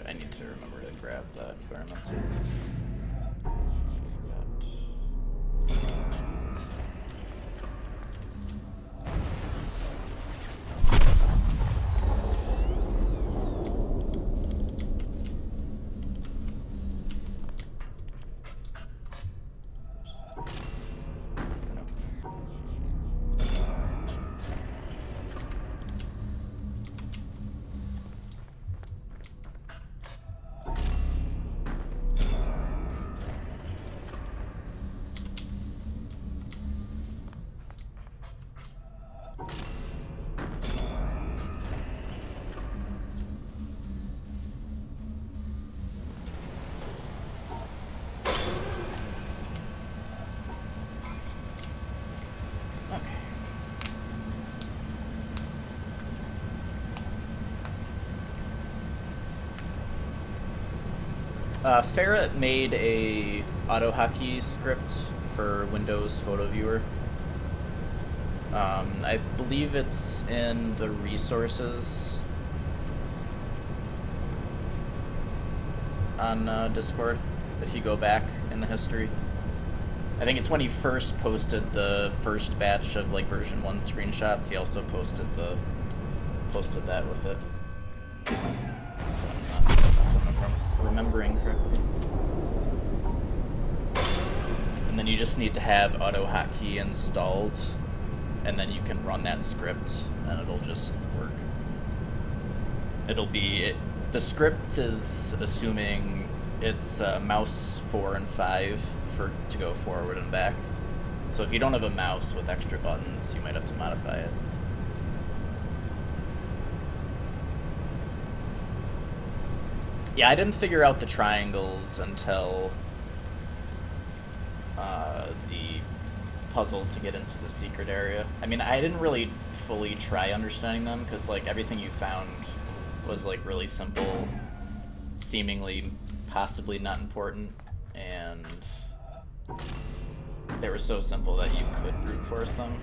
I need to remember to grab that environmental. Ferret made a AutoHotkey script for Windows Photo Viewer. I believe it's in the resources on Discord, if you go back in the history. I think it's when he first posted the first batch of like version 1 screenshots, he also posted that with it. If I'm remembering correctly. And then you just need to have auto hotkey installed, and then you can run that script, and it'll just work. It'll be the script is assuming it's mouse 4 and 5 to go forward and back. So if you don't have a mouse with extra buttons, you might have to modify it. Yeah, I didn't figure out the triangles until the puzzle to get into the secret area. I mean, I didn't really fully try understanding them because like everything you found was like really simple, seemingly possibly not important, and they were so simple that you could brute force them.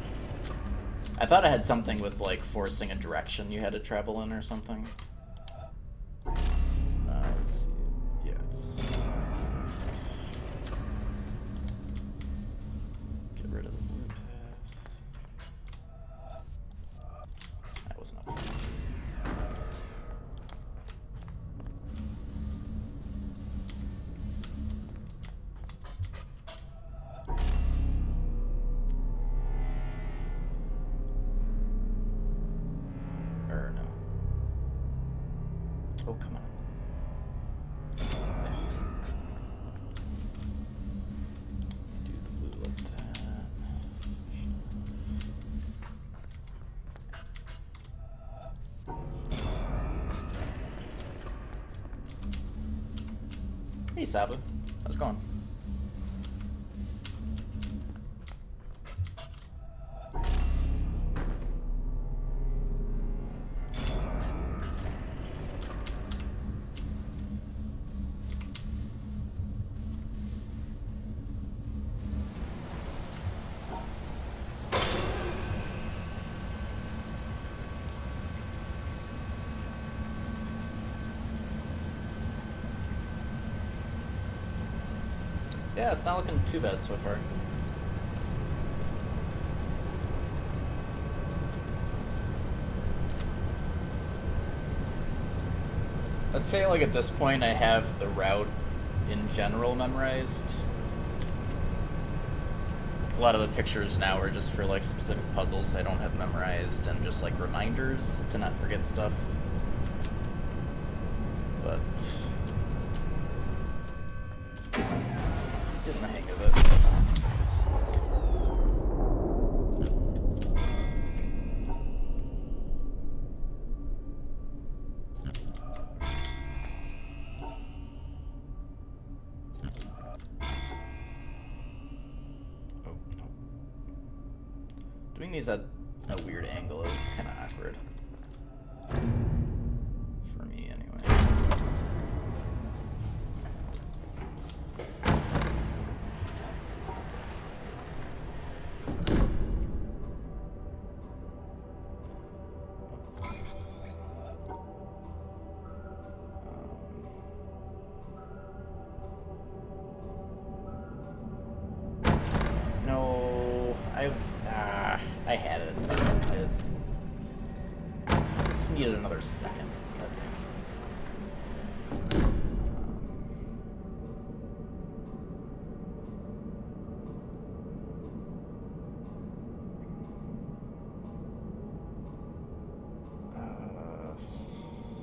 I thought it had something with like forcing a direction you had to travel in or something. Let's see. Yeah, it's get rid of the blue path. That wasn't up. Or no. Oh, come on. Do the blue like that. Hey, Saba. How's it going? Yeah, it's not looking too bad so far. I'd say like at this point I have the route in general memorized. A lot of the pictures now are just for like specific puzzles I don't have memorized and just like reminders to not forget stuff. But getting the hang of it. Oh, no. Doing these at a weird angle is kind of awkward. For me, anyway. No, I had it. Just needed another second.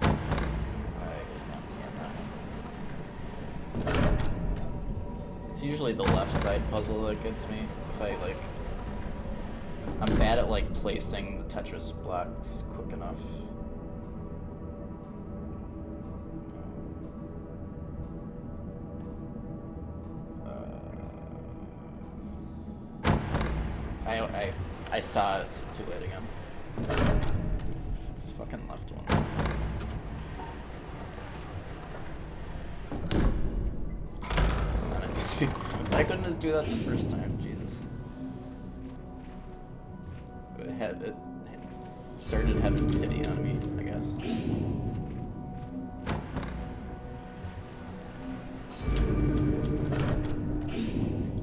I was not seeing that one. It's usually the left side puzzle that gets me. If I like, I'm bad at like placing the Tetris blocks quick enough. I saw it. It's too late again. This fucking left one. I couldn't do that the first time, Jesus. It started having pity on me, I guess.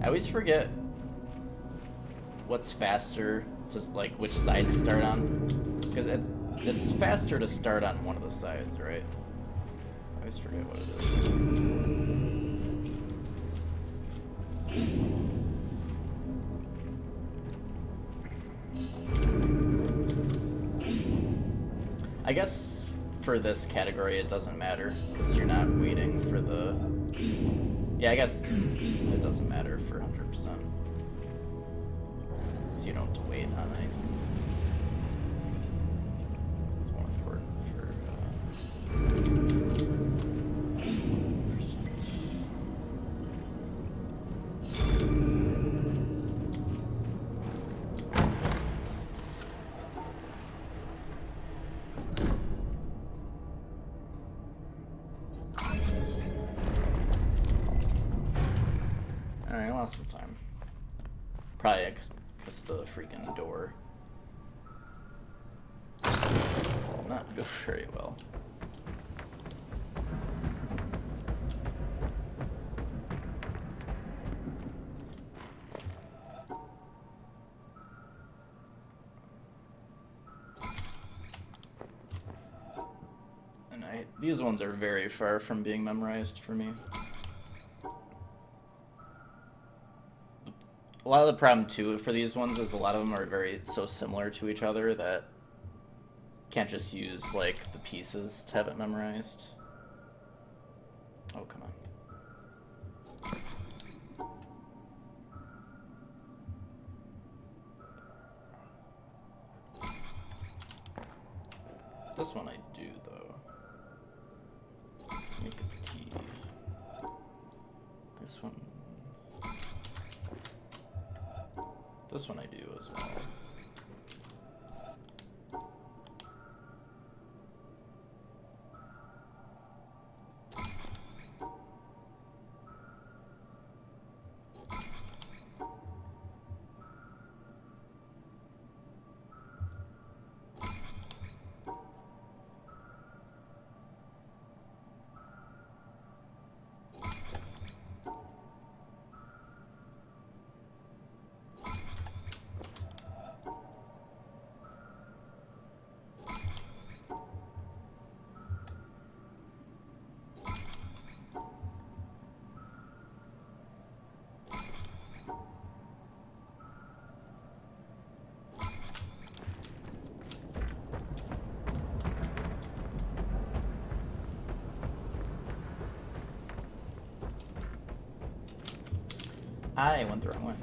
I always forget what's faster, just like which side to start on. Because It's faster to start on one of the sides, right? I always forget what it is. I guess for this category it doesn't matter, because you're not waiting for the... Yeah, I guess it doesn't matter for 100%. Because you don't have to wait on anything. It's more important for... percent. Alright, I lost some time. Probably because of the freaking door. Not go very well. And these ones are very far from being memorized for me. A lot of the problem too for these ones is a lot of them are so similar to each other that can't just use like the pieces to have it memorized. Oh, come on. This one I do though. Make a key. This one. This one I do as well. I went the wrong way.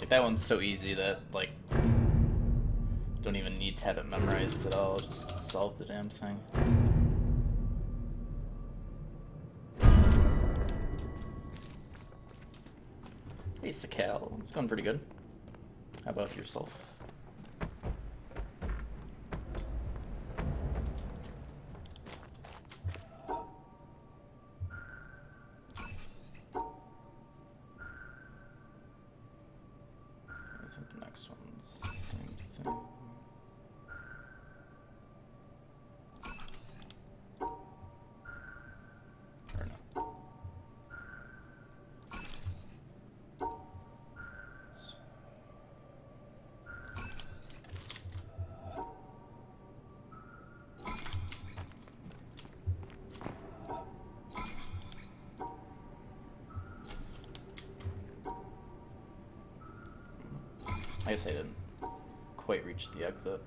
That one's so easy that, like, don't even need to have it memorized at all. Just solve the damn thing. Hey, Sakal. It's going pretty good. How about yourself? I guess I didn't quite reach the exit.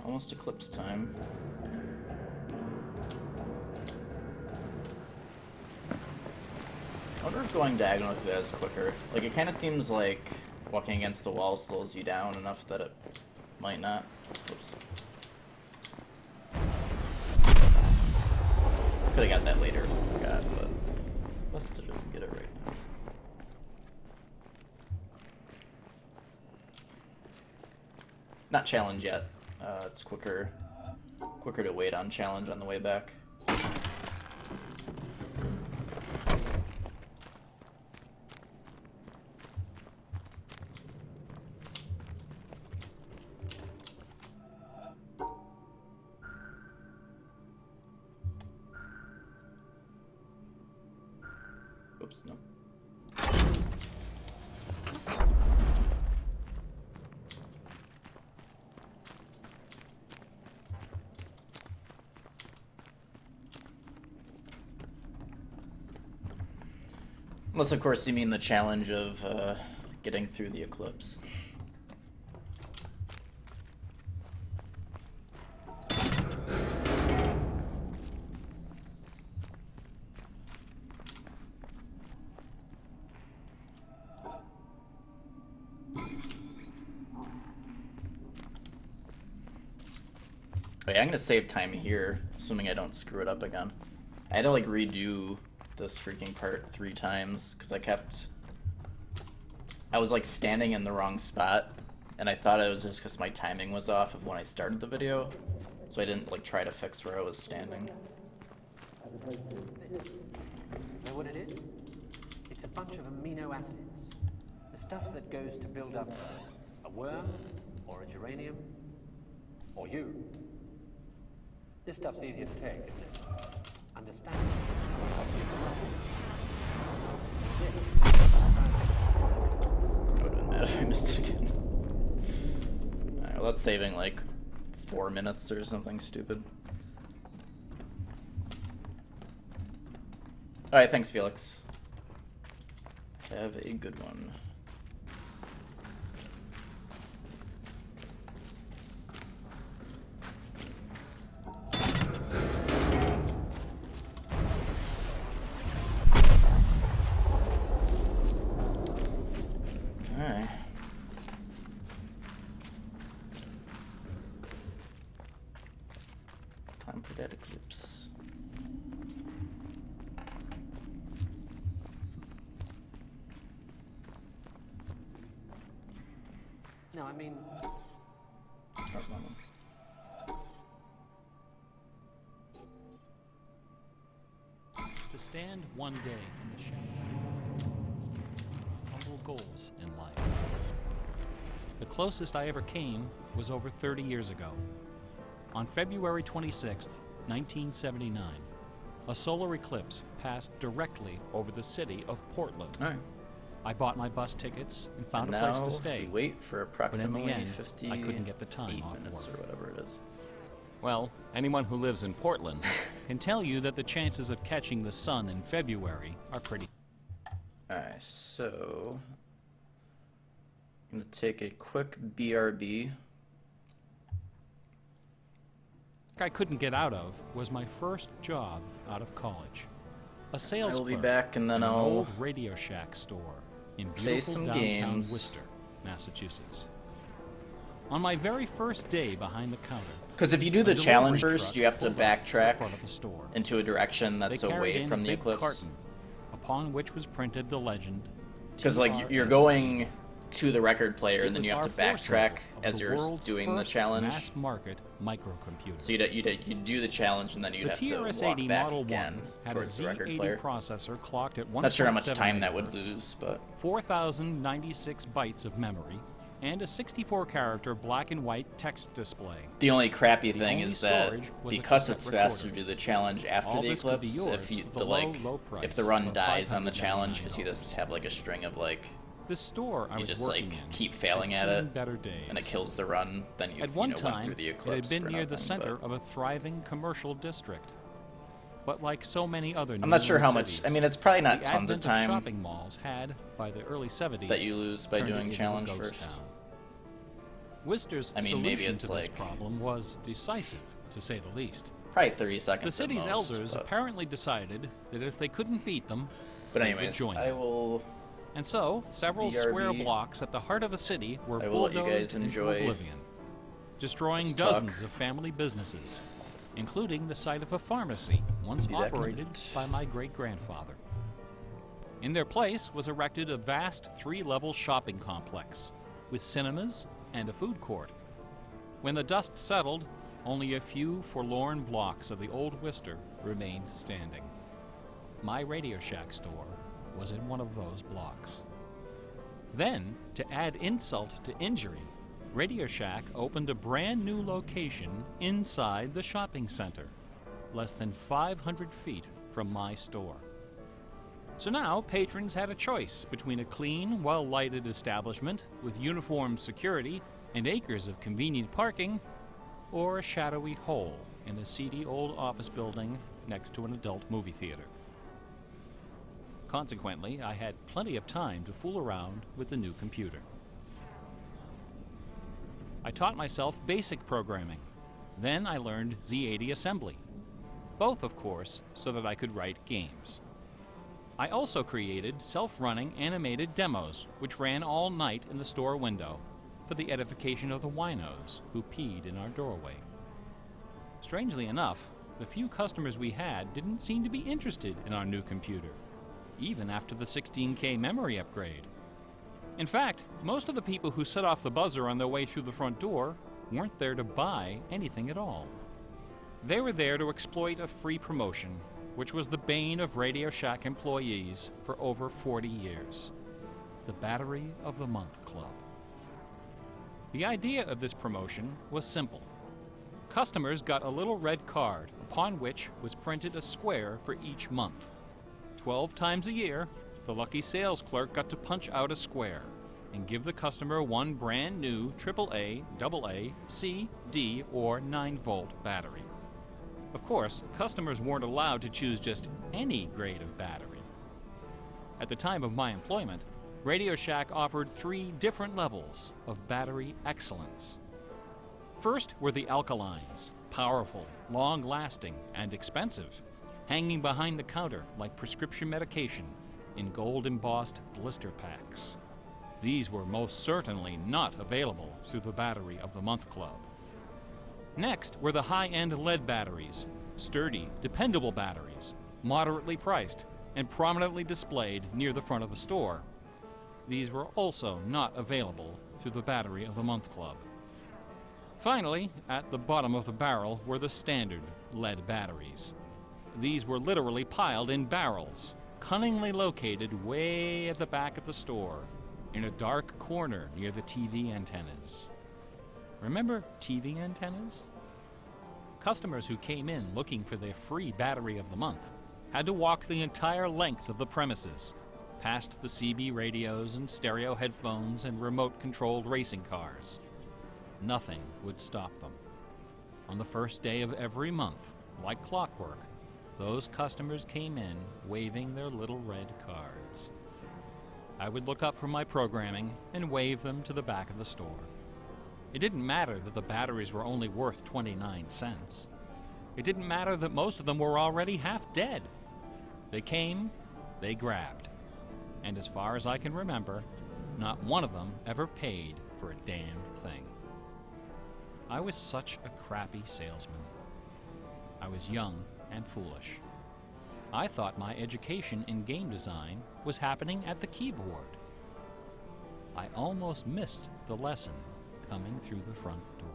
Almost eclipse time. I wonder if going diagonal through that is quicker. Like, it kind of seems like walking against the wall slows you down enough that it might not. Whoops. Could have got that later if I forgot, but best to just get it right now. Not challenge yet. It's quicker to wait on challenge on the way back. Oops, no. Unless, of course, you mean the challenge of getting through the eclipse. Wait, I'm gonna save time here, assuming I don't screw it up again. I had to, like, redo this freaking part 3 times because I was like standing in the wrong spot, and I thought it was just because my timing was off of when I started the video, so I didn't like try to fix where I was standing. Know what it is? It's a bunch of amino acids. The stuff that goes to build up a worm, or a geranium, or you. This stuff's easier to take, isn't it? Understand? I would have been mad if I missed it again. Alright, well that's saving like 4 minutes or something stupid. Alright, thanks Felix. Have a good one. Alright. Time for that eclipse. No, I mean... To stand one day in the shadow. Humble goals in life. The closest I ever came was over 30 years ago. On February 26th, 1979, a solar eclipse passed directly over the city of Portland. Alright. I bought my bus tickets and found And a place now to stay. we wait for But in approximately the end, 58 I couldn't get the time off minutes work. or whatever it is. Well, anyone who lives in Portland can tell you that the chances of catching the sun in February are pretty. Alright, so I'm gonna take a quick BRB. I couldn't get out of was my first job out of college. A sales I'll be clerk back and then in an I'll old Radio Shack store in play beautiful some downtown games. Worcester, Massachusetts. On my very first day behind the counter, Because if you do a the delivery challenge truck first, you have to pulled up in backtrack front of the store. into a direction They that's carried away in from a the big eclipse. carton, upon which was printed the legend. Because like you're TRS. going to the record player It and then was you have our to backtrack foresight of as the you're world's doing the first challenge. mass-market microcomputer. So you do the challenge and then you'd The have to walk TRS-80 back Model again 1 had a towards the record Z80 player. processor clocked at 1.7 Not sure how much time that would megahertz, lose, but 4,096 bytes of memory, and a 64-character black and white text display. The only crappy The thing only is that storage was a because cassette it's faster to recorder. do the challenge after All the this could be eclipse, yours if you, for the low price if the run of dies on the challenge because you $599. just have like a string of like The store I you was just working like in keep failing had at seen it better days. and it kills the run, then you've At one went time, through the it eclipse had been for near the nothing, center but of a thriving commercial district. But like so many other I'm not sure New how England much. cities, I mean, it's probably not the tons of advent time shopping malls had, by the early 70s, that you lose by turned it doing into a challenge ghost first. town. Worcester's I mean, maybe solution it's to this like- problem was decisive, to say the least. Probably 30 seconds. The city's at most, elders but, apparently decided that if they couldn't beat them, but they would anyways, join I them. will. And so, several BRB. square blocks at the heart of the city were I will let you bulldozed guys into enjoy oblivion, destroying this talk. dozens of family businesses, including the site of a pharmacy once Be operated documented. by my great-grandfather. In their place was erected a vast three-level shopping complex with cinemas and a food court. When the dust settled, only a few forlorn blocks of the old Worcester remained standing. My Radio Shack store was in one of those blocks. Then, to add insult to injury, Radio Shack opened a brand new location inside the shopping center, less than 500 feet from my store. So now patrons had a choice between a clean, well-lighted establishment with uniformed security and acres of convenient parking, or a shadowy hole in a seedy old office building next to an adult movie theater. Consequently, I had plenty of time to fool around with the new computer. I taught myself basic programming. Then I learned Z80 assembly. Both, of course, so that I could write games. I also created self-running animated demos, which ran all night in the store window for the edification of the winos who peed in our doorway. Strangely enough, the few customers we had didn't seem to be interested in our new computer, even after the 16K memory upgrade. In fact, most of the people who set off the buzzer on their way through the front door weren't there to buy anything at all. They were there to exploit a free promotion, which was the bane of Radio Shack employees for over 40 years. The Battery of the Month Club. The idea of this promotion was simple. Customers got a little red card upon which was printed a square for each month. 12 times a year, the lucky sales clerk got to punch out a square and give the customer one brand new AAA, AA, C, D, or 9-volt battery. Of course, customers weren't allowed to choose just any grade of battery. At the time of my employment, Radio Shack offered 3 different levels of battery excellence. First were the alkalines, powerful, long-lasting, and expensive, hanging behind the counter like prescription medication in gold-embossed blister packs. These were most certainly not available through the Battery of the Month Club. Next were the high-end lead batteries, sturdy, dependable batteries, moderately priced, and prominently displayed near the front of the store. These were also not available through the Battery of the Month Club. Finally, at the bottom of the barrel were the standard lead batteries. These were literally piled in barrels, cunningly located way at the back of the store, in a dark corner near the TV antennas. Remember TV antennas? Customers who came in looking for their free Battery of the Month had to walk the entire length of the premises, past the CB radios and stereo headphones and remote-controlled racing cars. Nothing would stop them. On the first day of every month, like clockwork, those customers came in waving their little red cards. I would look up from my programming and wave them to the back of the store. It didn't matter that the batteries were only worth 29 cents. It didn't matter that most of them were already half dead. They came, they grabbed. And as far as I can remember, not one of them ever paid for a damn thing. I was such a crappy salesman. I was young and foolish. I thought my education in game design was happening at the keyboard. I almost missed the lesson coming through the front door.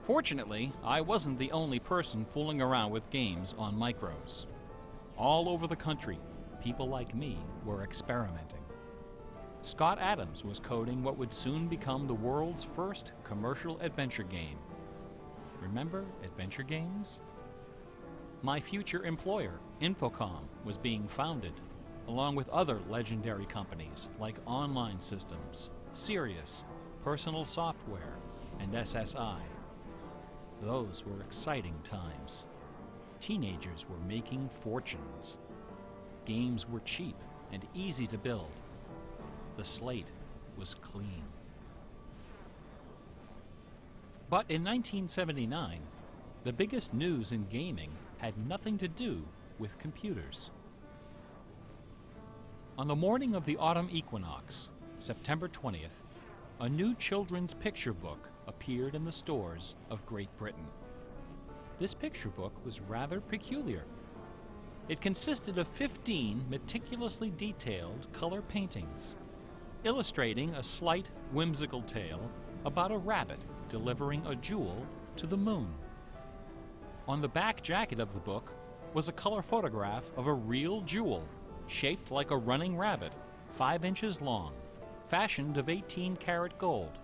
Fortunately, I wasn't the only person fooling around with games on micros. All over the country, people like me were experimenting. Scott Adams was coding what would soon become the world's first commercial adventure game. Remember adventure games? My future employer, Infocom, was being founded, along with other legendary companies like Online Systems, Sirius, Personal Software, and SSI. Those were exciting times. Teenagers were making fortunes. Games were cheap and easy to build. The slate was clean. But in 1979, the biggest news in gaming had nothing to do with computers. On the morning of the autumn equinox, September 20th, a new children's picture book appeared in the stores of Great Britain. This picture book was rather peculiar. It consisted of 15 meticulously detailed color paintings, illustrating a slight, whimsical tale about a rabbit delivering a jewel to the moon. On the back jacket of the book was a color photograph of a real jewel, shaped like a running rabbit, 5 inches long, fashioned of 18-karat gold,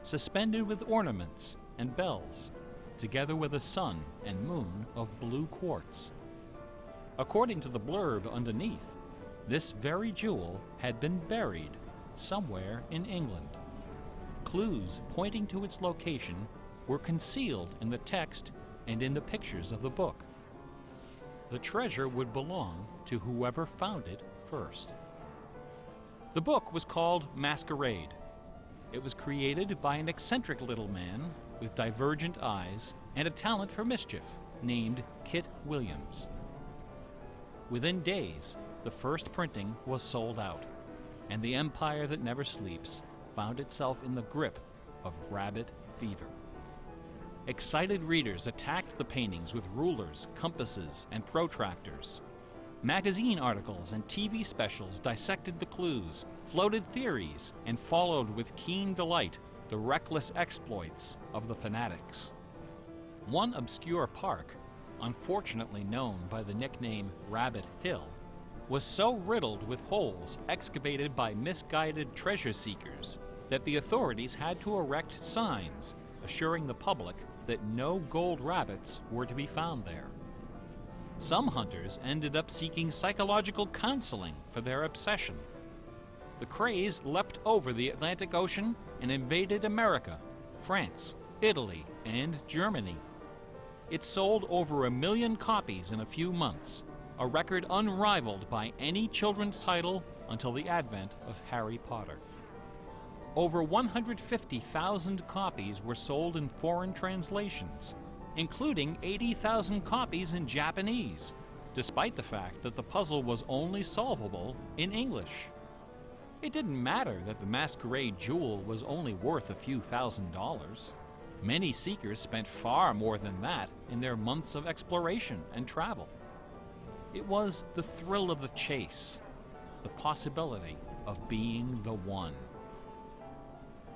suspended with ornaments and bells, together with a sun and moon of blue quartz. According to the blurb underneath, this very jewel had been buried somewhere in England. Clues pointing to its location were concealed in the text and in the pictures of the book. The treasure would belong to whoever found it first. The book was called Masquerade. It was created by an eccentric little man with divergent eyes and a talent for mischief named Kit Williams. Within days, the first printing was sold out, and the empire that never sleeps found itself in the grip of rabbit fever. Excited readers attacked the paintings with rulers, compasses, and protractors. Magazine articles and TV specials dissected the clues, floated theories, and followed with keen delight the reckless exploits of the fanatics. One obscure park, unfortunately known by the nickname Rabbit Hill, was so riddled with holes excavated by misguided treasure seekers that the authorities had to erect signs assuring the public that no gold rabbits were to be found there. Some hunters ended up seeking psychological counseling for their obsession. The craze leapt over the Atlantic Ocean and invaded America, France, Italy, and Germany. It sold over 1 million copies in a few months, a record unrivaled by any children's title until the advent of Harry Potter. Over 150,000 copies were sold in foreign translations, including 80,000 copies in Japanese, despite the fact that the puzzle was only solvable in English. It didn't matter that the Masquerade jewel was only worth a few $1,000s. Many seekers spent far more than that in their months of exploration and travel. It was the thrill of the chase, the possibility of being the one.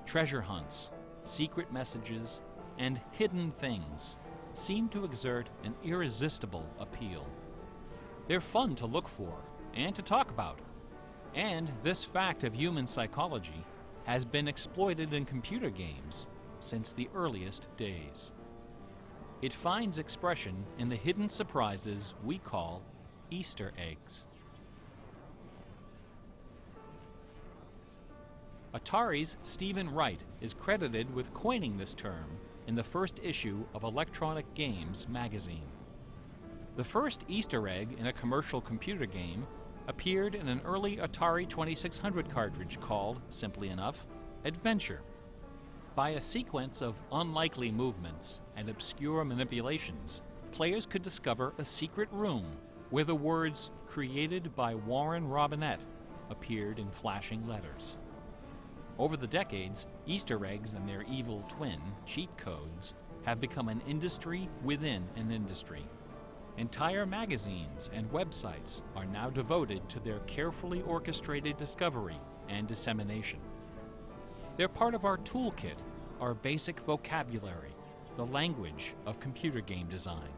Treasure hunts, secret messages, and hidden things seem to exert an irresistible appeal. They're fun to look for and to talk about, and this fact of human psychology has been exploited in computer games since the earliest days. It finds expression in the hidden surprises we call Easter eggs. Atari's Stephen Wright is credited with coining this term in the first issue of Electronic Games magazine. The first Easter egg in a commercial computer game appeared in an early Atari 2600 cartridge called, simply enough, Adventure. By a sequence of unlikely movements and obscure manipulations, players could discover a secret room where the words "created by Warren Robinette" appeared in flashing letters. Over the decades, Easter eggs and their evil twin, cheat codes, have become an industry within an industry. Entire magazines and websites are now devoted to their carefully orchestrated discovery and dissemination. They're part of our toolkit, our basic vocabulary, the language of computer game design.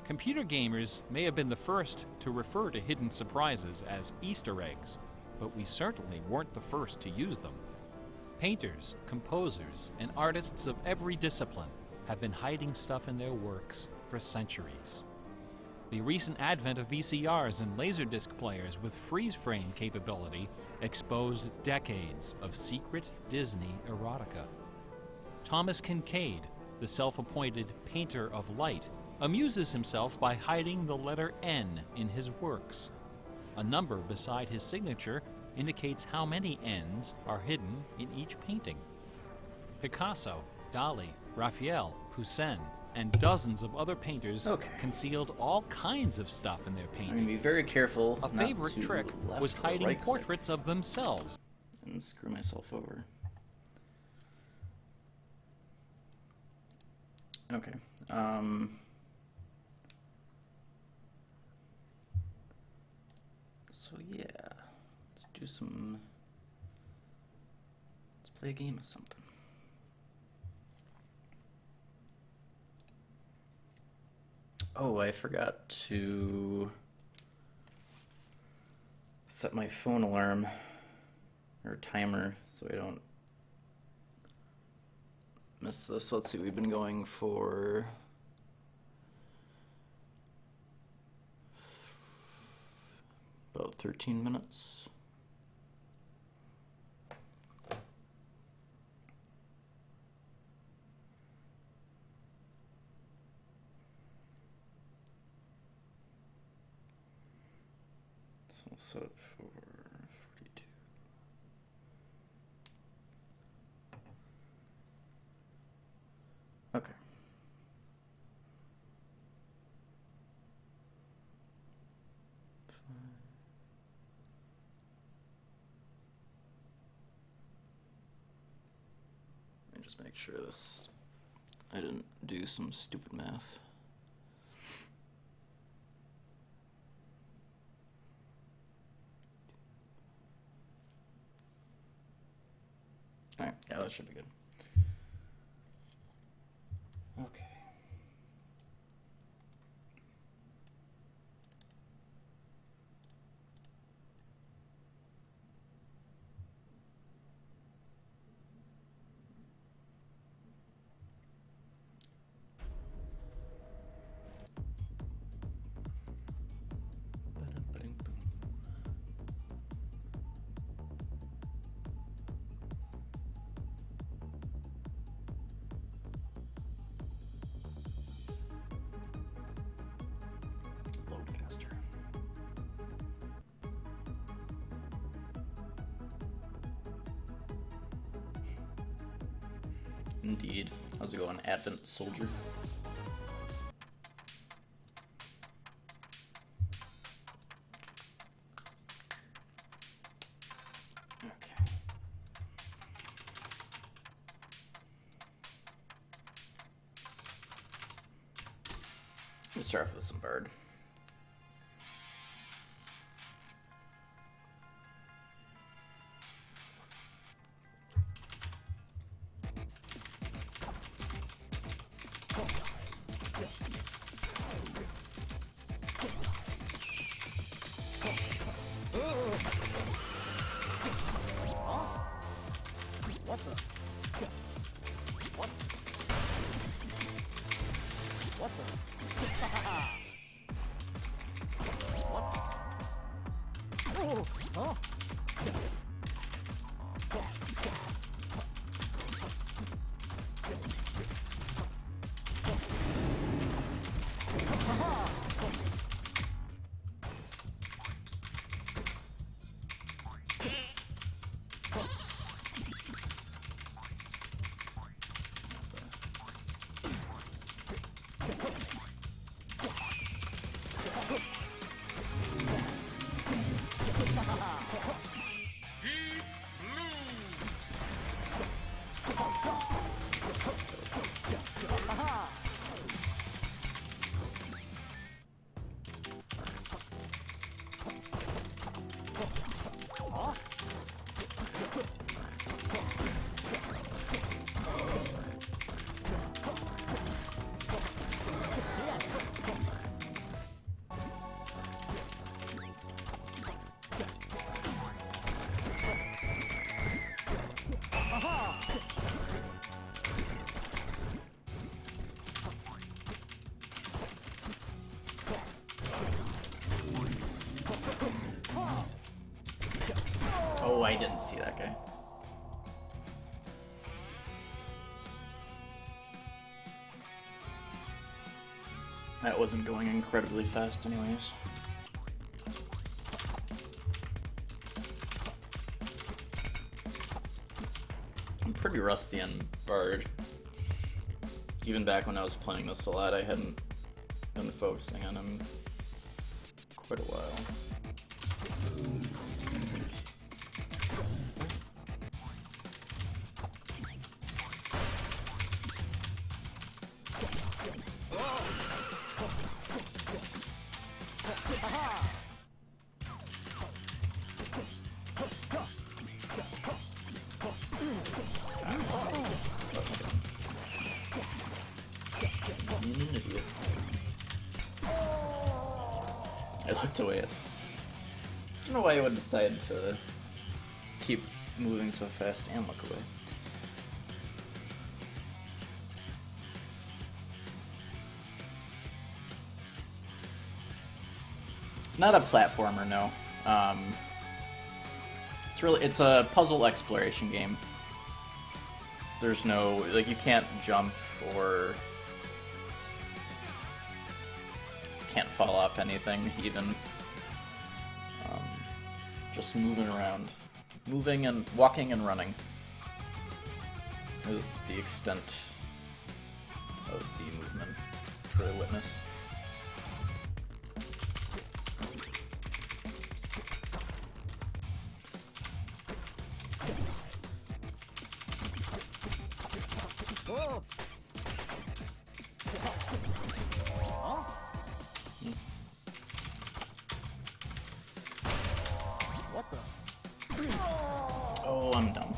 Computer gamers may have been the first to refer to hidden surprises as Easter eggs, but we certainly weren't the first to use them. Painters, composers, and artists of every discipline have been hiding stuff in their works for centuries. The recent advent of VCRs and Laserdisc players with freeze-frame capability exposed decades of secret Disney erotica. Thomas Kincaid, the self-appointed painter of light, amuses himself by hiding the letter N in his works. A number beside his signature indicates how many N's are hidden in each painting. Picasso, Dali, Raphael, Poussin, and dozens of other painters concealed all kinds of stuff in their I'm paintings. gonna be very careful. A not favorite to trick left was or hiding right click portraits of themselves. and screw myself over. Okay. So yeah, let's do some. Let's play a game of something. Oh, I forgot to set my phone alarm or timer so I don't miss this. Let's see, we've been going for about 13 minutes. So we'll set it for 42. Okay. Let me just make sure this, I didn't do some stupid math. Alright, yeah, that should be good. Okay. Loadcaster. Indeed. How's it going, Advent Soldier? Okay. Let's start off with some bird. Oh, I didn't see that guy. That wasn't going incredibly fast anyways. I'm pretty rusty on Bard. Even back when I was playing this a lot, I hadn't been focusing on him quite a while. I looked away at. I don't know why I would decide to keep moving so fast and look away. Not a platformer, no. It's a puzzle exploration game. There's no, like, you can't jump or can't fall off anything even. Just moving around. Moving and walking and running is the extent of the movement for a witness. Oh, I'm dumb.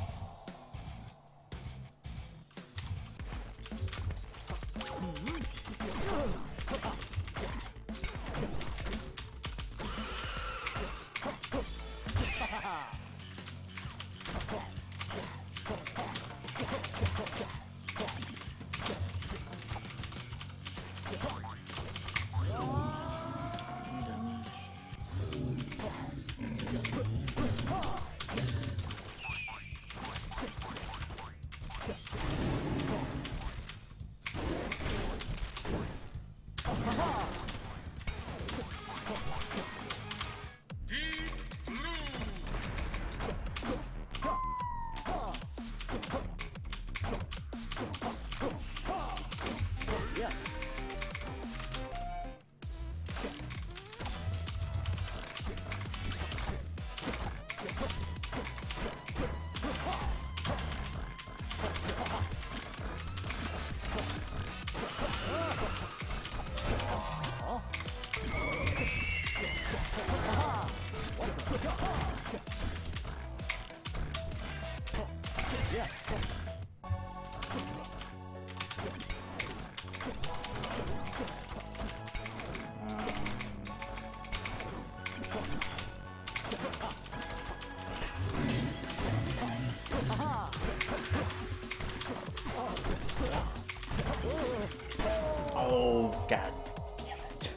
Oh, god damn it.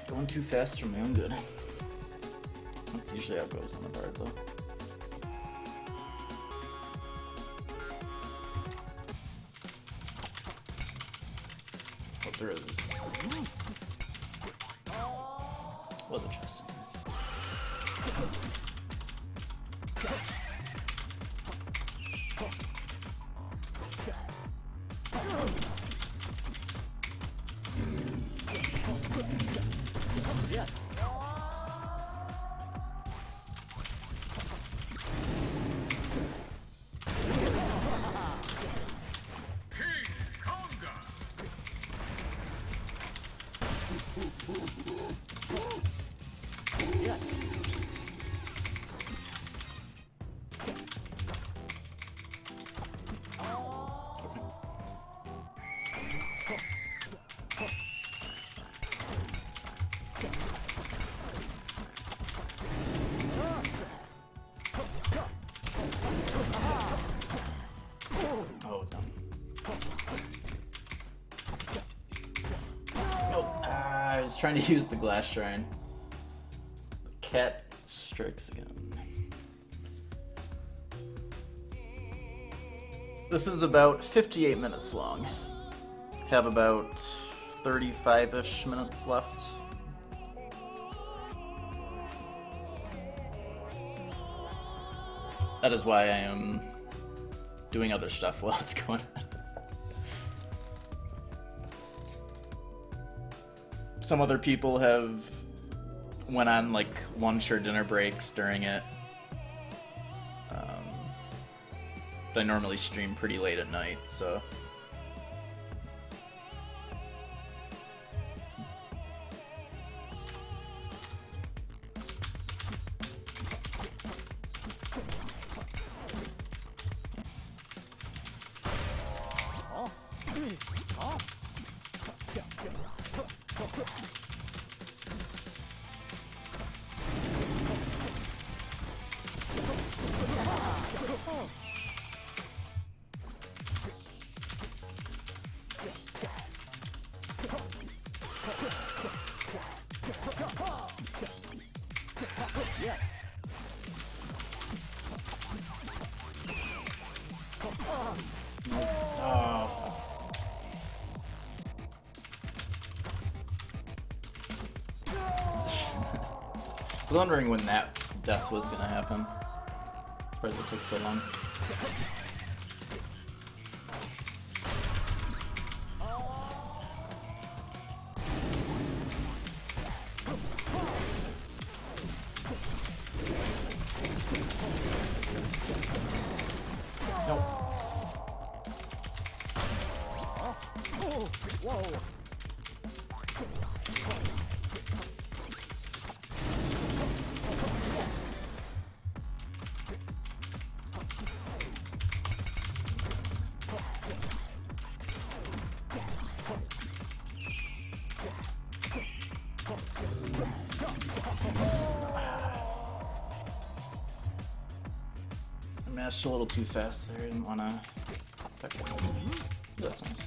Going too fast for my own good. That's usually how it goes on the Bard, though. Oh, there is. Was a chest in there. was trying to use the glass shrine. The cat strikes again. This is about 58 minutes long. Have about 35-ish minutes left. That is why I am doing other stuff while it's going on. Some other people have went on like lunch or dinner breaks during it. But I normally stream pretty late at night, so. I was wondering when that death was gonna happen. Surprised it took so long. Nope. Whoa! I mashed a little too fast there. I didn't want to. That's nice.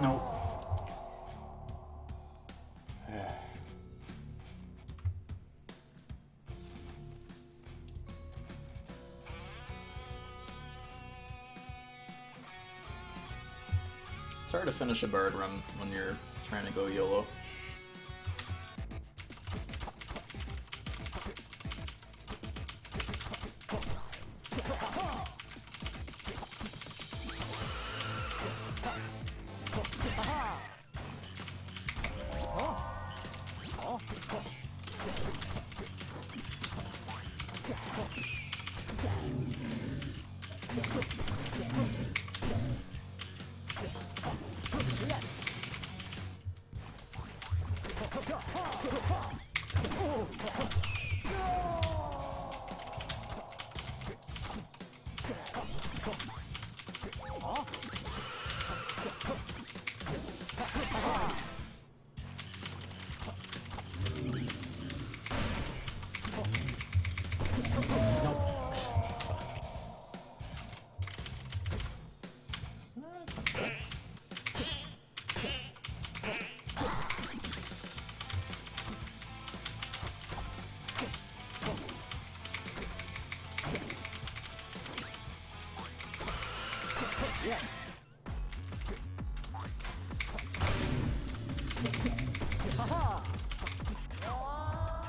Nope. It's hard to finish a bird run when you're trying to go YOLO.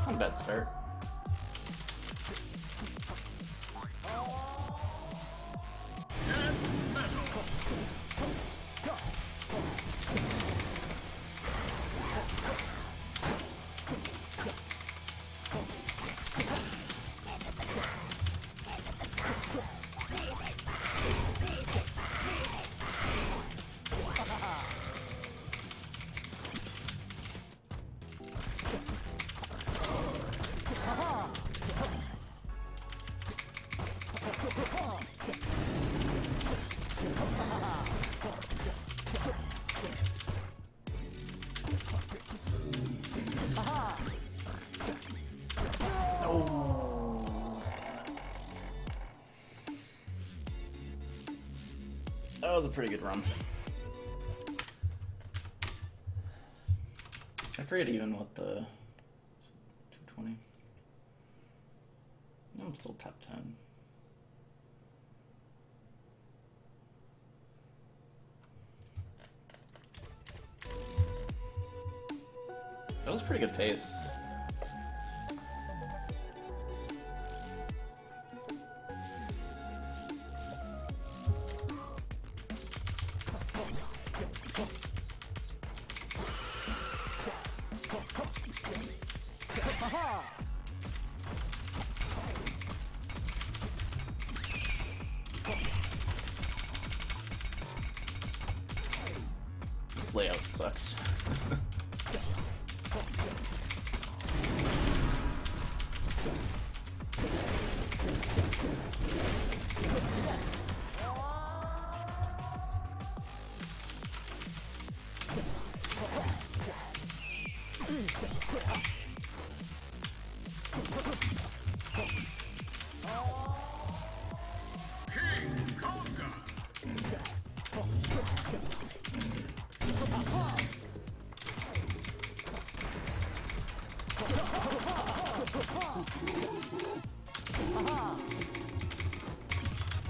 Not a bad start. That was a pretty good run. I forget even what the 220. I'm still top 10. That was a pretty good pace. This layout sucks.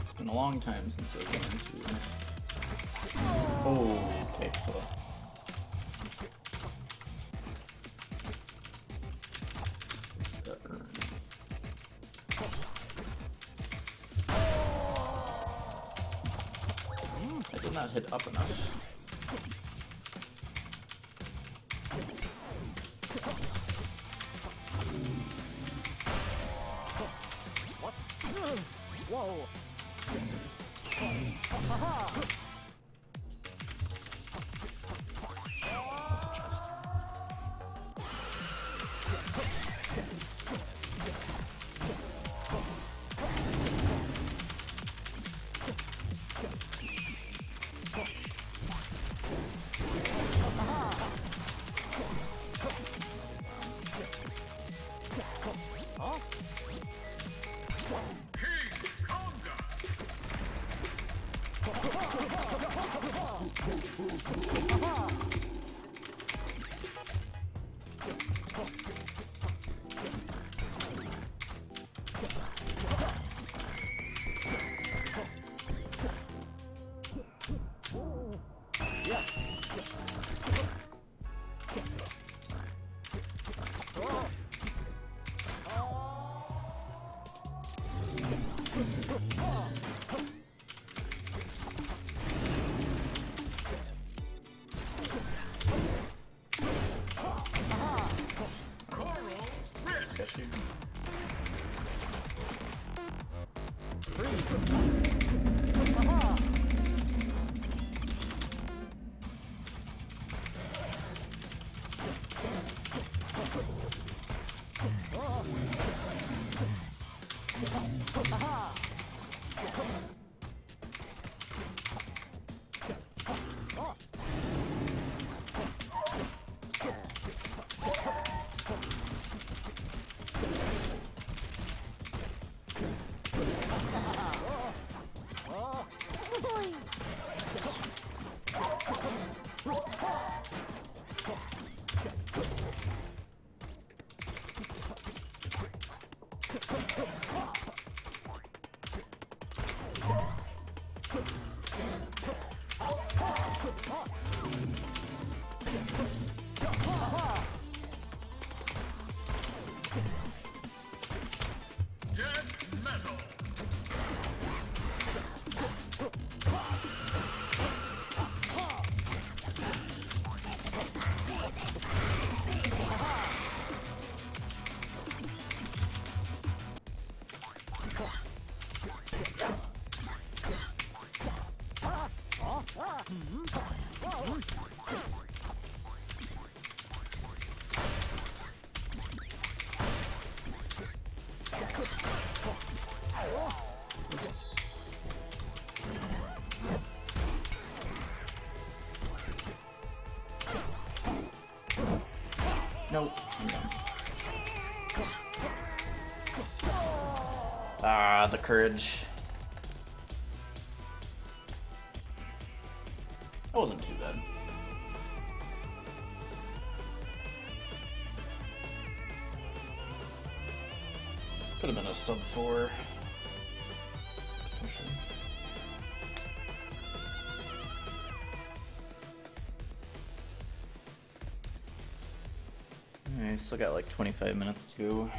It's been a long time since I've been into. Oh, okay, cool. What's that urn? I did not hit up enough. Whoa! Sketchy. Nope. No. Ah, the courage. That wasn't too bad. Could have been a sub 4. Potentially. Alright, still got like 25 minutes to go.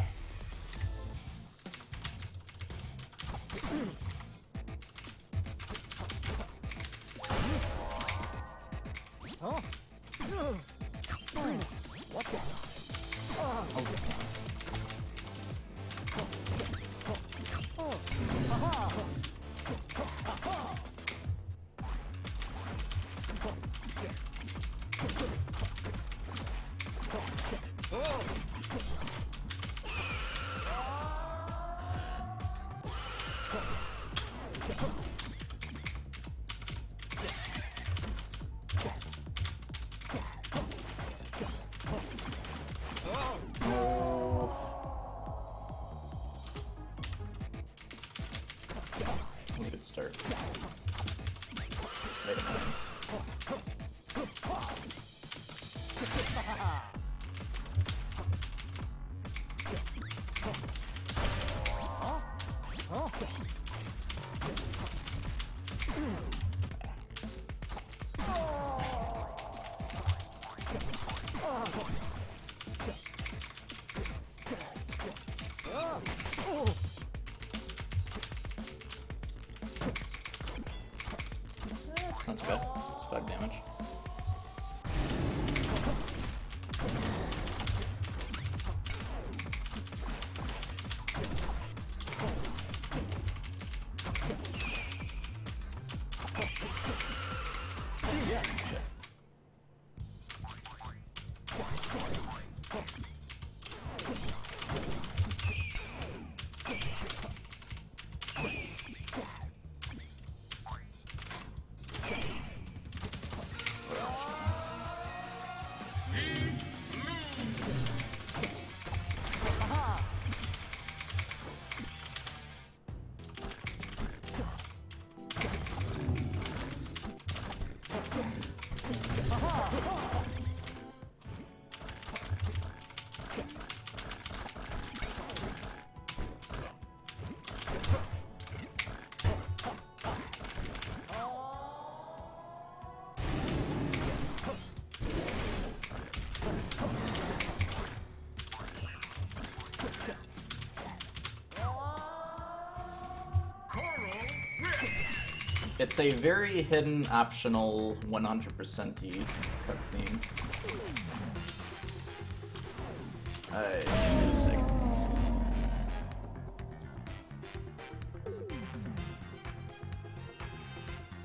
Good start. Very nice. That's not too bad. It's 5 damage. It's a very hidden, optional, 100%y cutscene. Wait a second.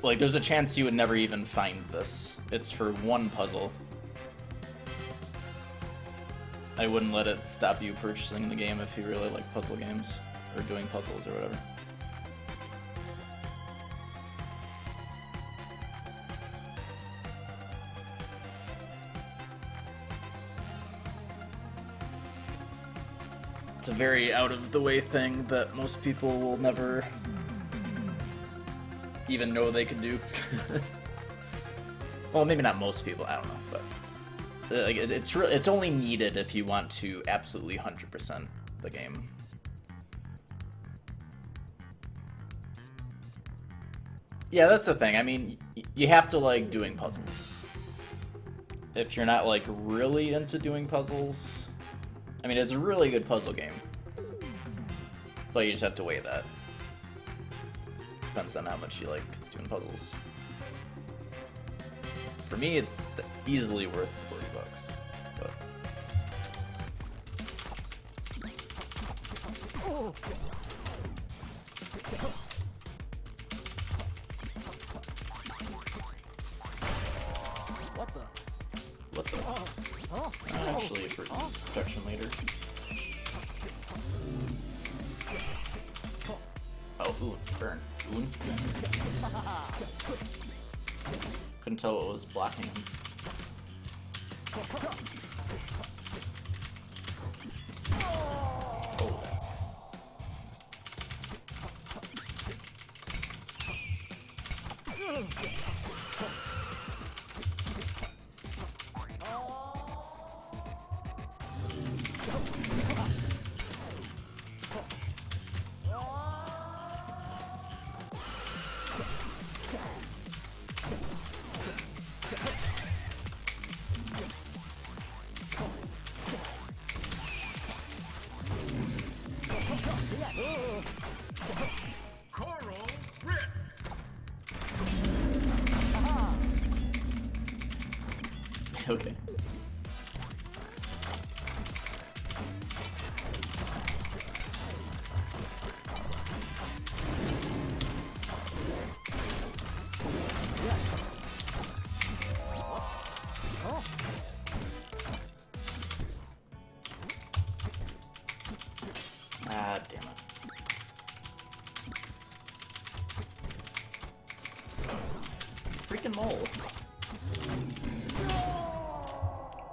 Like, there's a chance you would never even find this. It's for one puzzle. I wouldn't let it stop you purchasing the game if you really like puzzle games, or doing puzzles or whatever. It's a very out-of-the-way thing that most people will never even know they can do. Well, maybe not most people, I don't know, but like, it's only needed if you want to absolutely 100% the game. Yeah, that's the thing. I mean, you have to like doing puzzles. If you're not like really into doing puzzles, I mean, it's a really good puzzle game, but you just have to weigh that. Depends on how much you like doing puzzles. For me, it's easily worth $40, but... What the? Actually, for protection later. Oh, ooh, burn. Ooh. Couldn't tell what was blocking him. Okay. Ah, damn it. Freaking mole.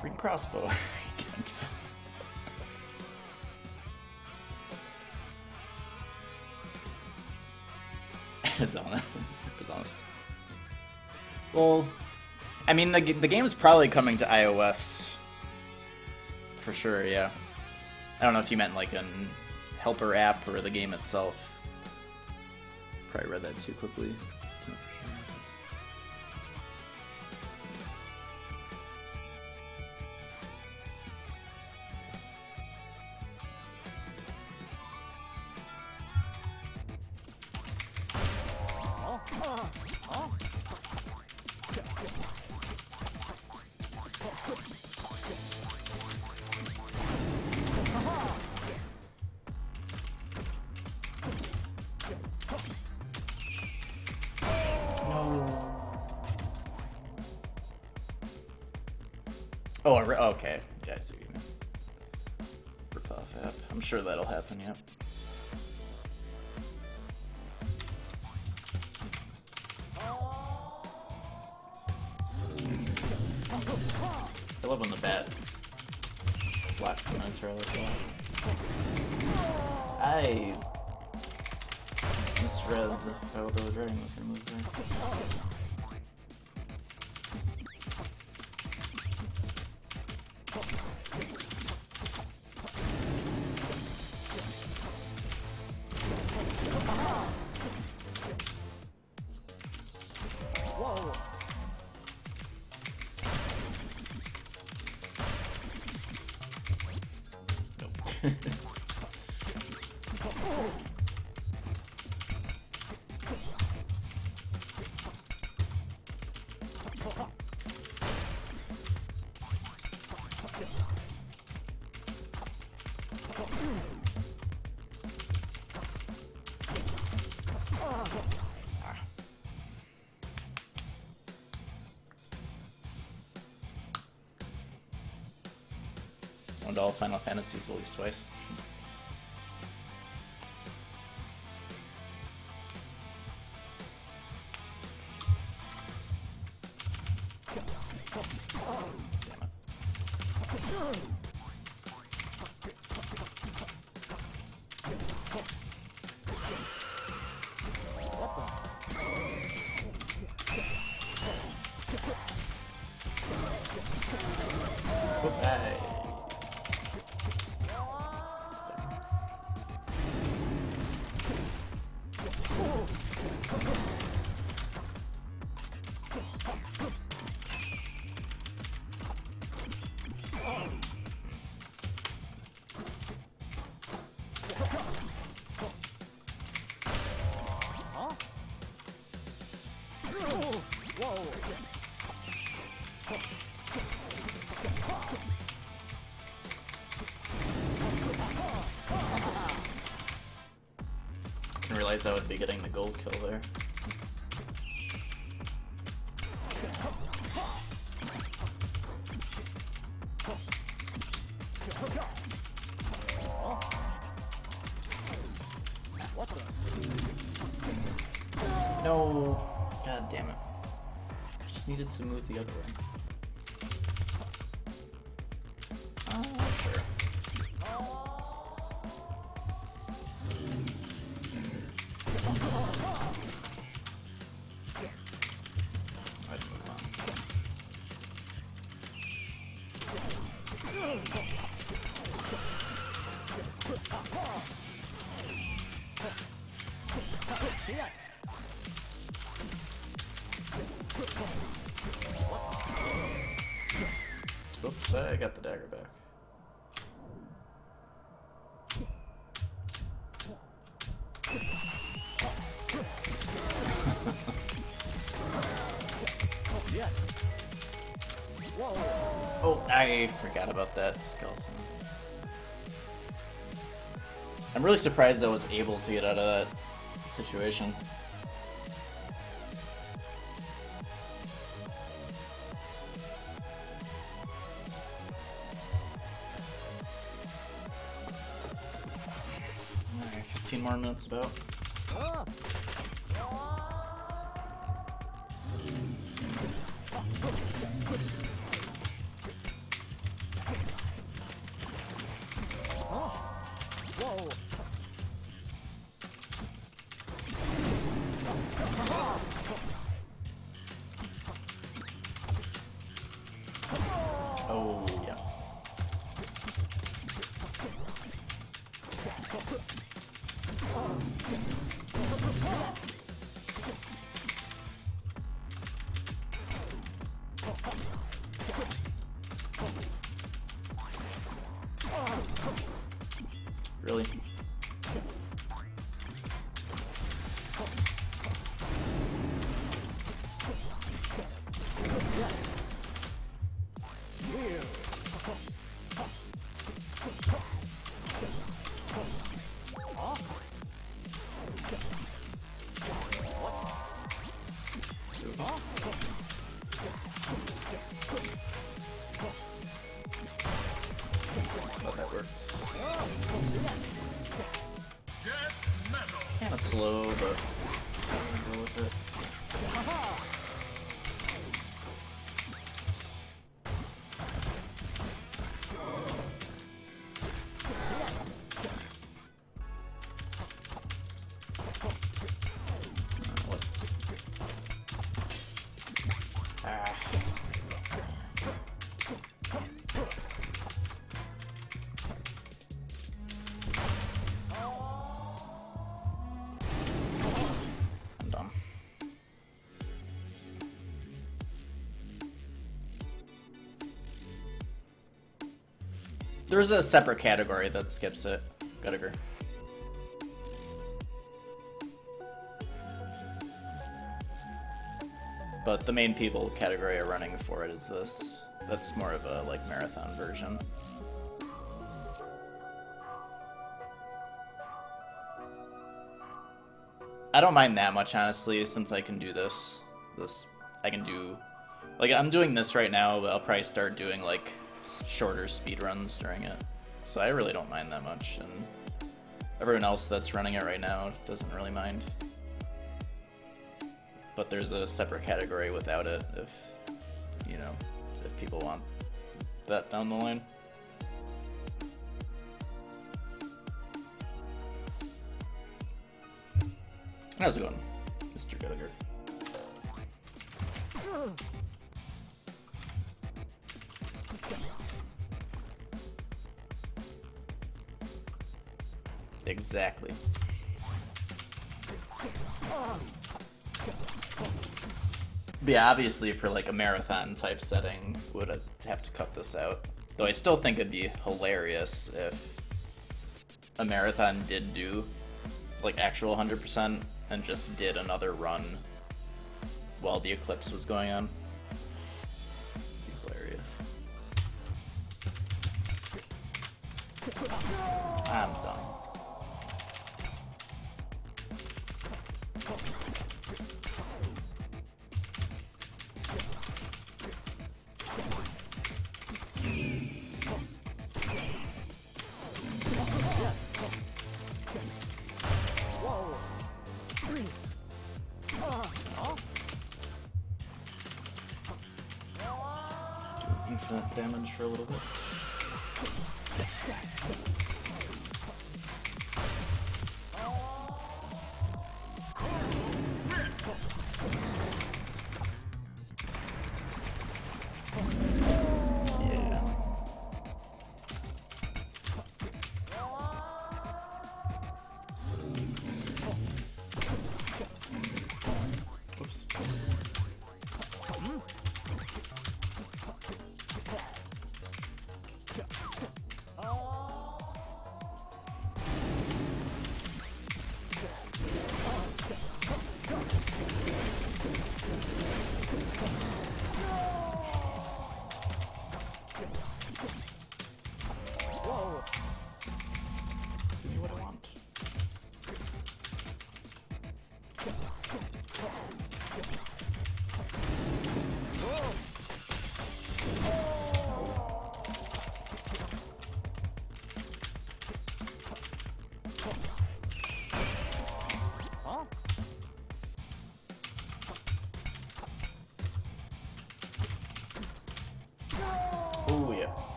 Freaking crossbow. It's honest. Well, I mean, the game's probably coming to iOS. For sure, yeah. I don't know if you meant like an helper app or the game itself. Probably read that too quickly to know for sure. Oh, okay. Yeah, I see what you mean. Rip off app. I'm sure that'll happen, yep. I love when the bat blocks the mentor like that. I misread how the dragon was gonna move there. Won all Final Fantasies at least twice. Didn't realize I would be getting the gold kill there. No, god damn it. I just needed to move the other way. Sure. Oops, I got the dagger back. Oh, I forgot about that skeleton. I'm really surprised I was able to get out of that situation. Alright, 15 more minutes about. Oh, yeah. Really? Oh, that works. Kind of slow, but I'll go with it. What? Ah. I'm done. There's a separate category that skips it. Gotta agree. But the main people category are running for it is this. That's more of a like marathon version. I don't mind that much, honestly, since I can do this. I can do, like, I'm doing this right now, but I'll probably start doing like shorter speed runs during it. So I really don't mind that much, and everyone else that's running it right now doesn't really mind. But there's a separate category without it if, you know, if people want that down the line. How's it going, Mr. Gallagher? Exactly. But yeah, obviously for like a marathon type setting, would have to cut this out. Though I still think it'd be hilarious if a marathon did do like actual 100% and just did another run while the eclipse was going on. Hilarious. I'm done. Do infinite damage for a little bit. Yeah.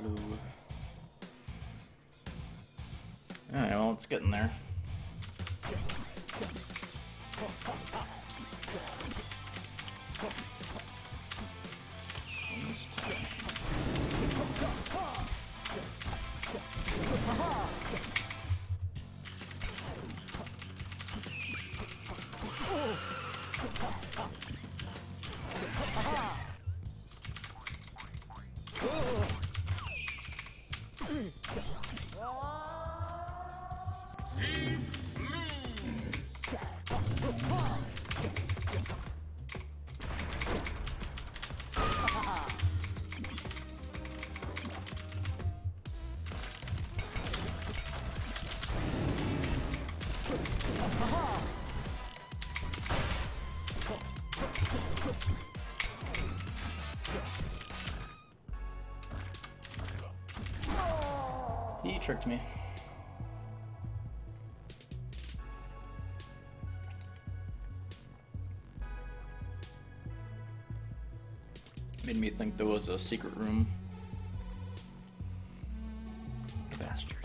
slow. Alright, well, it's getting there. Almost time. He tricked me. Made me think there was a secret room. Bastard.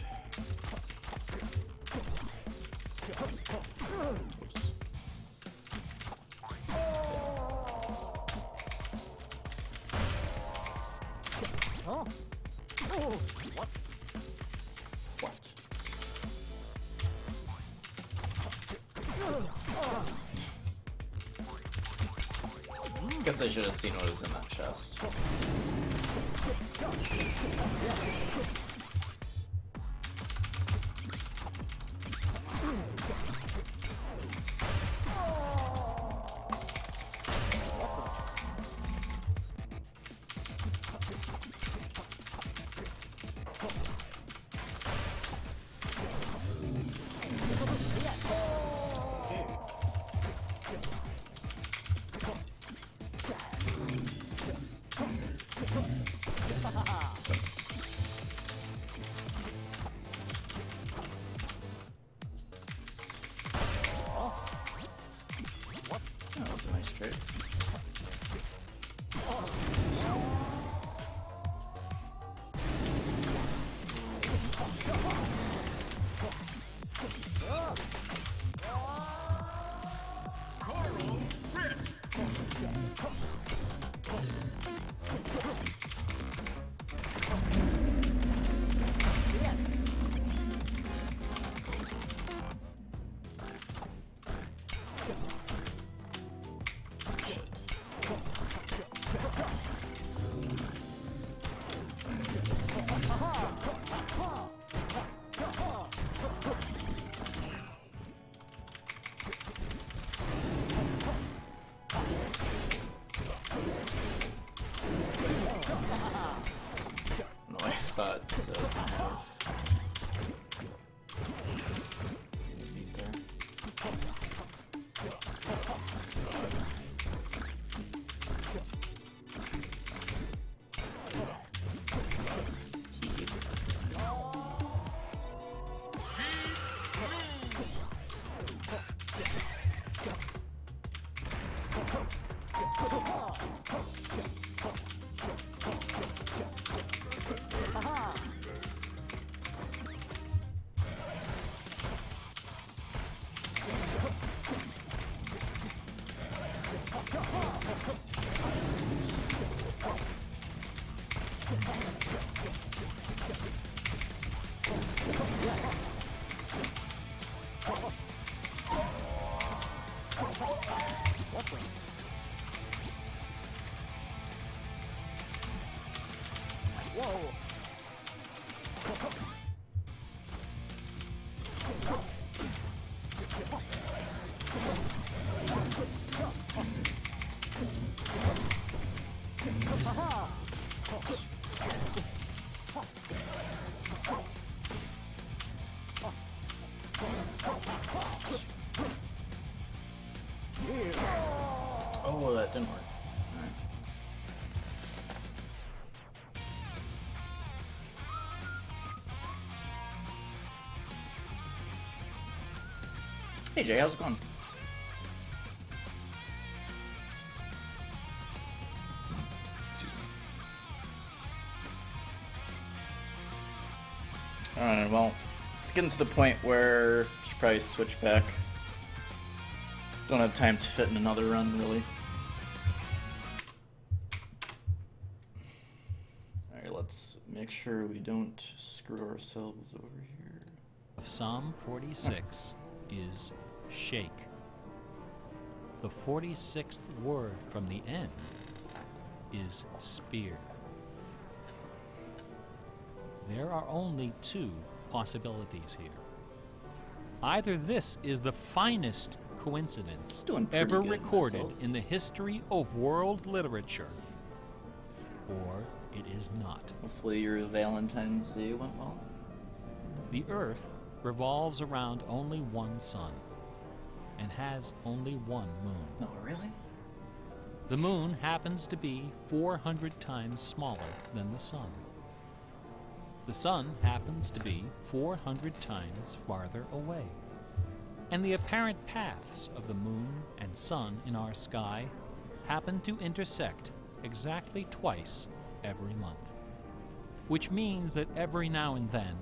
Oops. What? Guess I should have seen what was in that chest. That was a nice trade. No, I thought that was gonna have beat there. Oh, well, that didn't work. Alright. Hey Jay, how's it going? Excuse me. Alright, well, it's getting to the point where I should probably switch back. Don't have time to fit in another run, really. Alright, let's make sure we don't screw ourselves over here. Psalm 46 is shake. The 46th word from the end is spear. There are only two possibilities here. Either this is the finest coincidence Doing pretty ever good recorded myself. in the history of world literature, or it is not. Hopefully your Valentine's Day went well. The Earth revolves around only one sun and has only one moon. Oh, really? The moon happens to be 400 times smaller than the sun. The sun happens to be 400 times farther away. And the apparent paths of the moon and sun in our sky happen to intersect exactly twice every month. Which means that every now and then,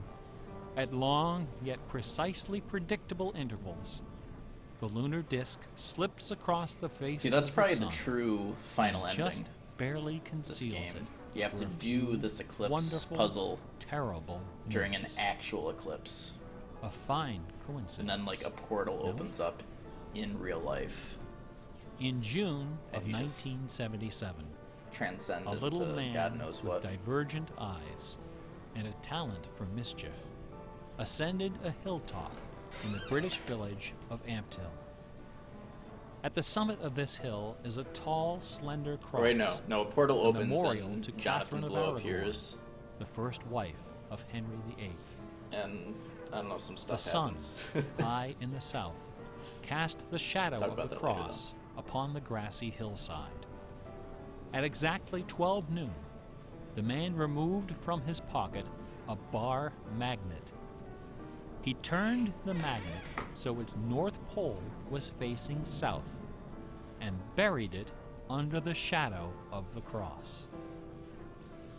at long yet precisely predictable intervals, the lunar disk slips across the face See, that's of probably the the sun true final and ending. just barely This conceals game. it. You have for to a do few this eclipse wonderful, puzzle terrible during an minutes. actual eclipse, A fine coincidence. and then like a portal No? opens up in real life. In June of And you just 1977, Transcend a into little man God knows with what. divergent eyes and a talent for mischief ascended a hilltop in the British village of Ampthill. At the summit of this hill is a tall, slender cross. Oh, wait, no, a portal a opens memorial and to Jonathan Catherine of Blow Aragon, appears, the first wife of Henry VIII. and I don't know, some The stuff sun, happens. high in the south, cast the shadow Talk of about the that later, cross upon the grassy hillside. At exactly 12 noon, the man removed from his pocket a bar magnet. He turned the magnet so its north pole was facing south and buried it under the shadow of the cross.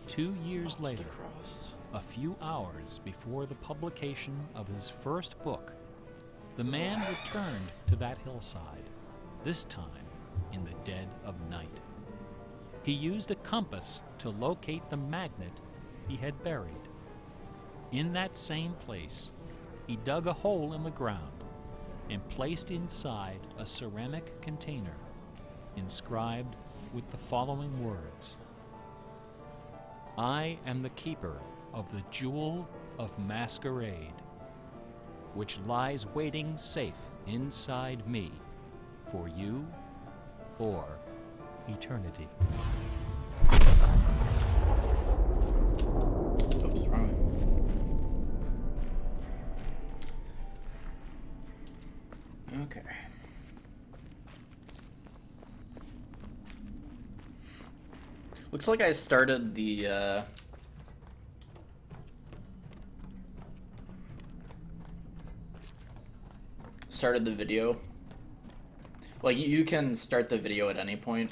2 years later, The cross. a few hours before the publication of his first book, the man returned to that hillside, this time in the dead of night. He used a compass to locate the magnet he had buried. In that same place, he dug a hole in the ground and placed inside a ceramic container inscribed with the following words: I am the keeper of the jewel of masquerade, which lies waiting safe inside me for you or eternity. Oops, wrong way. Okay. Looks like I started the video. Like you can start the video at any point.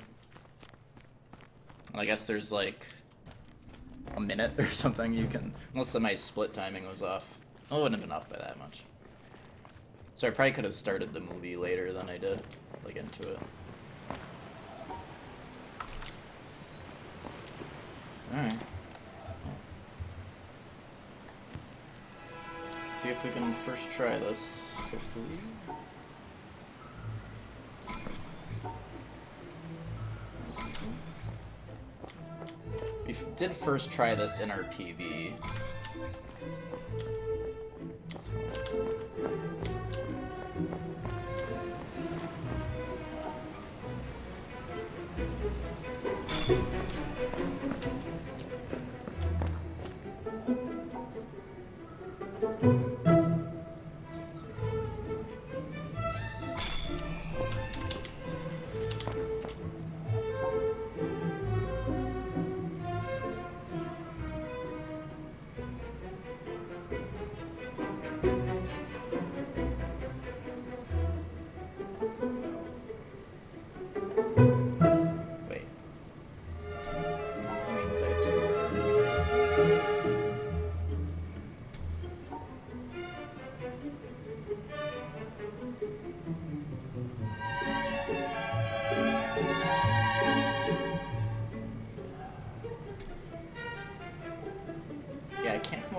I guess there's like a minute or something you can, unless my split timing was off. Well, it wouldn't have been off by that much. So I probably could have started the movie later than I did, like into it. Alright. See if we can first try this, hopefully. We did first try this in our TV. Wait.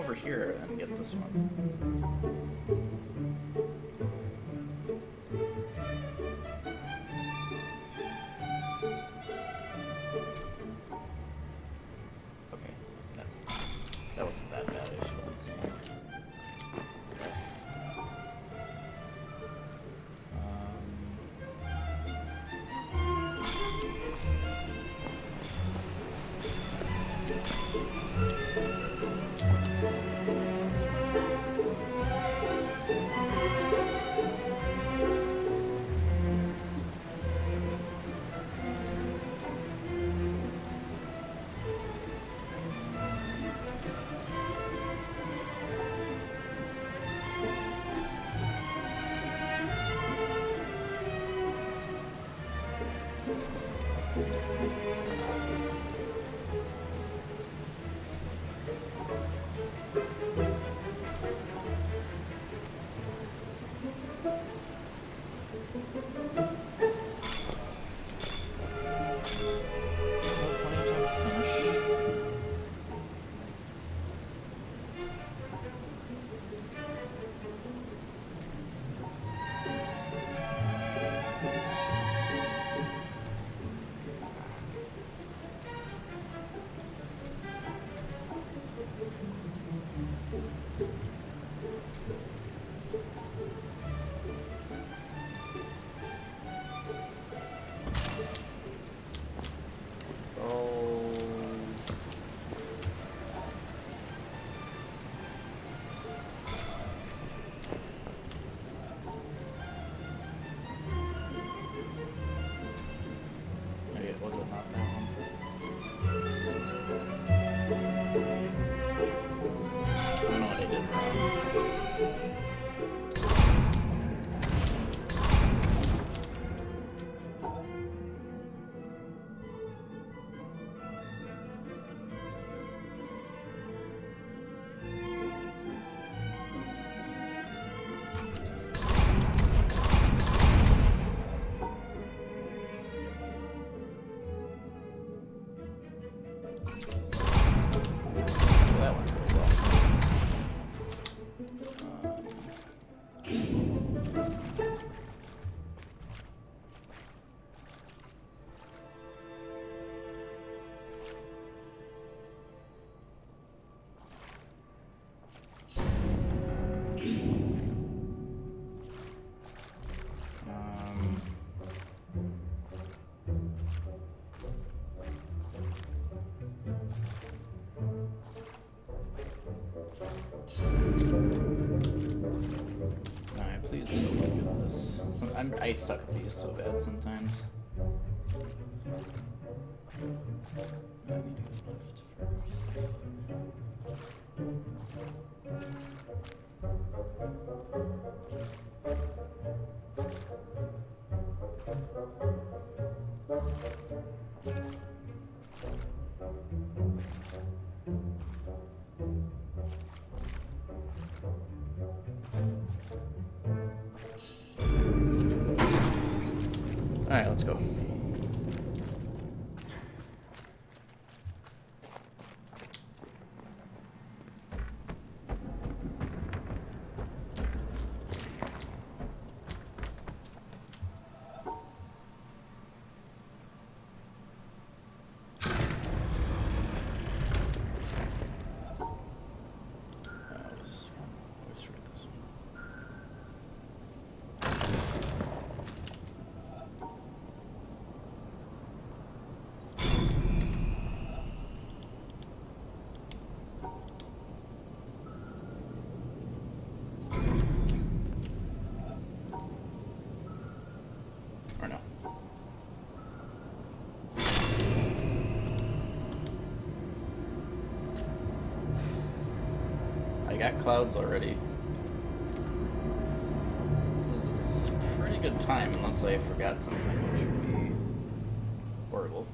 over here and get this one. Okay, that wasn't that bad. I just wasn't seeing. Alright, please no look at this. I suck at these so bad sometimes. I need to go left first. Alright, let's go. I got clouds already. This is pretty good time, unless I forgot something, which would be horrible.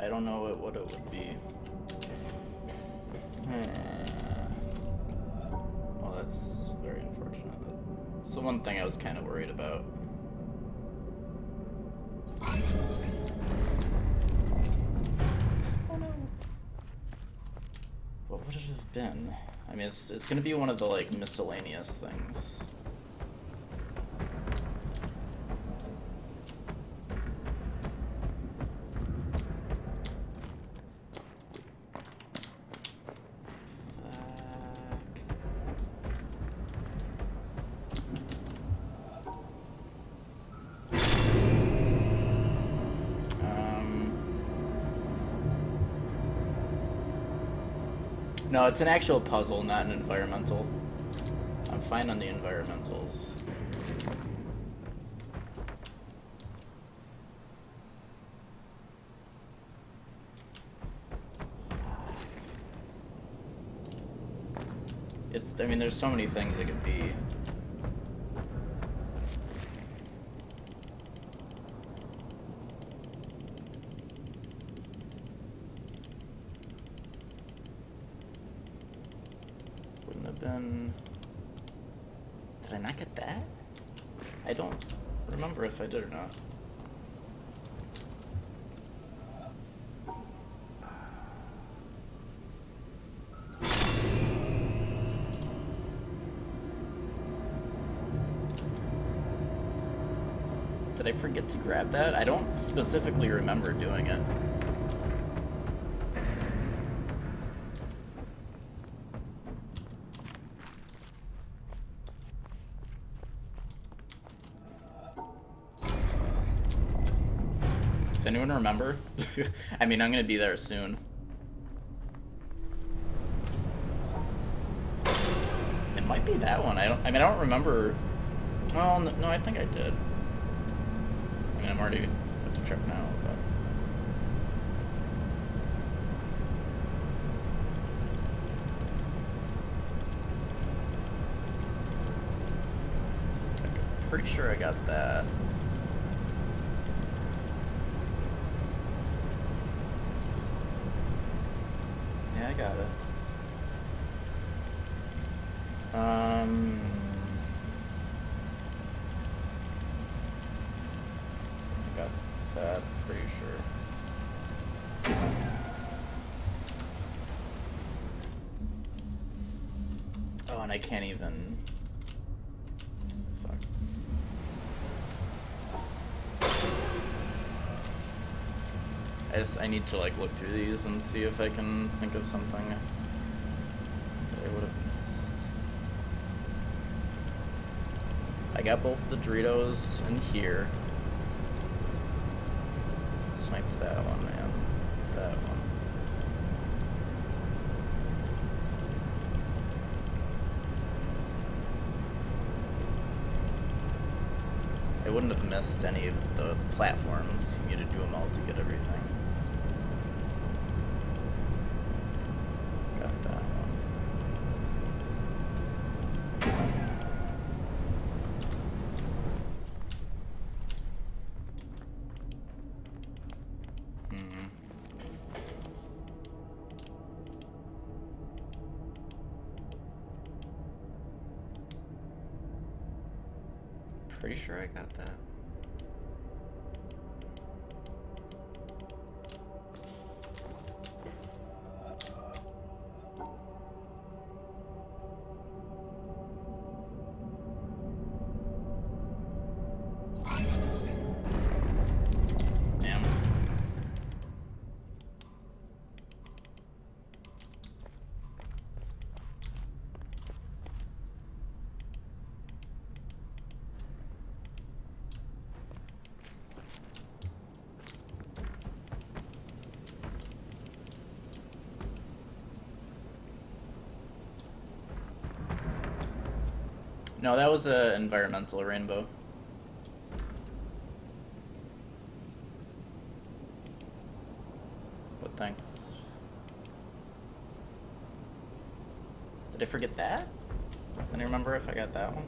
I don't know what it would be. Well, that's very unfortunate. It's the one thing I was kind of worried about. Oh no. What would it have been? I mean, it's gonna be one of the like miscellaneous things. No, it's an actual puzzle, not an environmental. I'm fine on the environmentals. I mean, there's so many things it could be. Wouldn't have been... Did I not get that? I don't remember if I did or not. Did I forget to grab that? I don't specifically remember doing it. Does anyone remember? I mean, I'm gonna be there soon. It might be that one. I don't remember. Well, no, I think I did. I mean, I'm already have to check now, but. I'm pretty sure I got that. Yeah, I got it. I got that, pretty sure. Oh, and I can't even... Fuck. I need to like look through these and see if I can think of something that I would have missed. I got both the Doritos in here. Sniped that one, man. That one. I wouldn't have missed any of the platforms. You need to do them all to get everything. Got that one. Pretty sure I got that. Damn. No, that was a environmental rainbow. But thanks. Did I forget that? Does anyone remember if I got that one?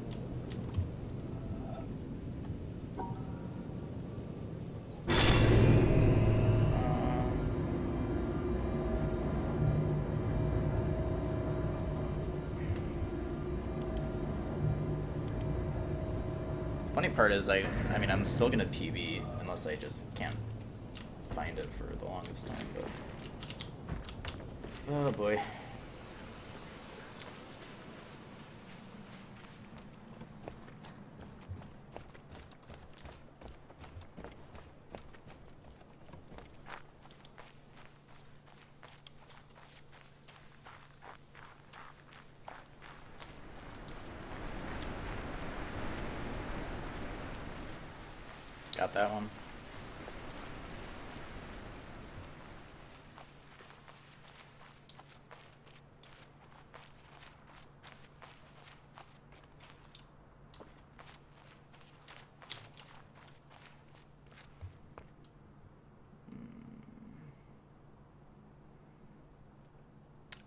funny part is I mean, I'm still gonna PB unless I just can't find it for the longest time, but... Oh boy. Got that one.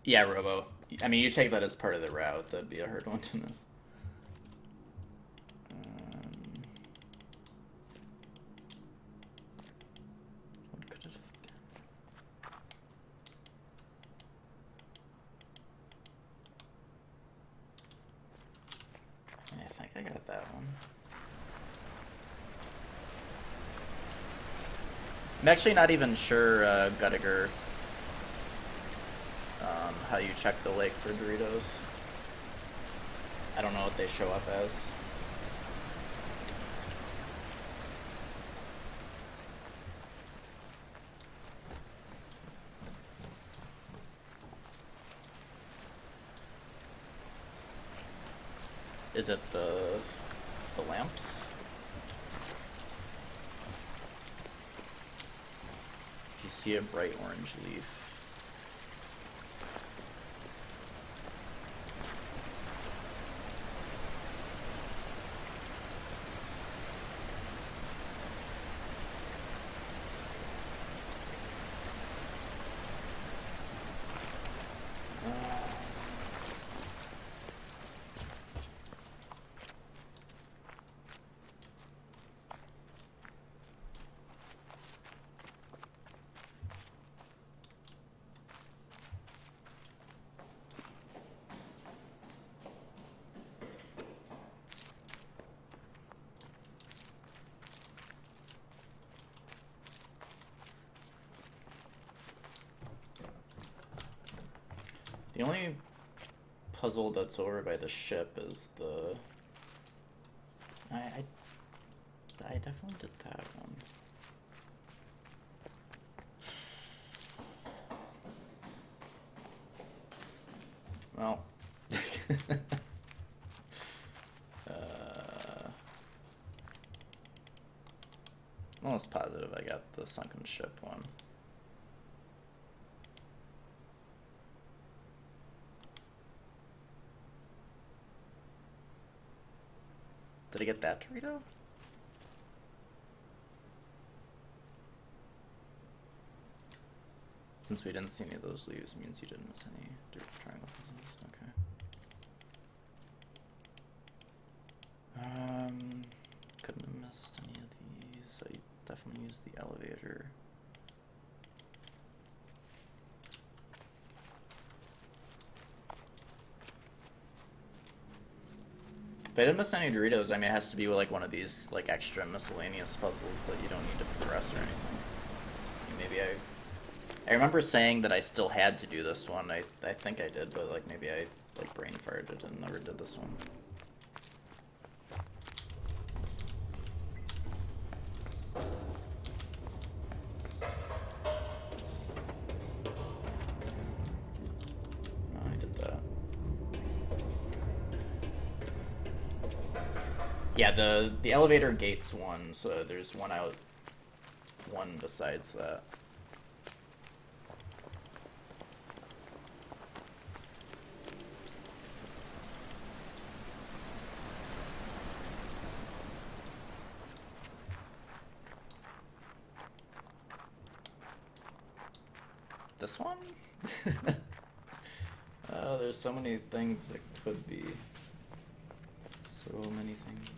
Yeah, Robo. I mean, you take that as part of the route. That'd be a hard one to miss. What could it have been? I think I got that one. I'm actually not even sure, Guttiger, how you check the lake for Doritos. I don't know what they show up as. Is it the lamps? If you see a bright orange leaf. The only puzzle that's over by the ship is the... I definitely did that one. Well... almost positive I got the sunken ship one. Did I get that Dorito? Since we didn't see any of those leaves, means you didn't miss any dirt triangle puzzles. Okay. Couldn't have missed any of these. I definitely used the elevator. If I didn't miss any Doritos, I mean, it has to be like one of these like extra miscellaneous puzzles that you don't need to progress or anything. Maybe I remember saying that I still had to do this one. I think I did, but like maybe I like brain farted and never did this one. No, I did that. Yeah, the elevator gates one, so there's one out, one besides that. This one? Oh, there's so many things it could be. So many things.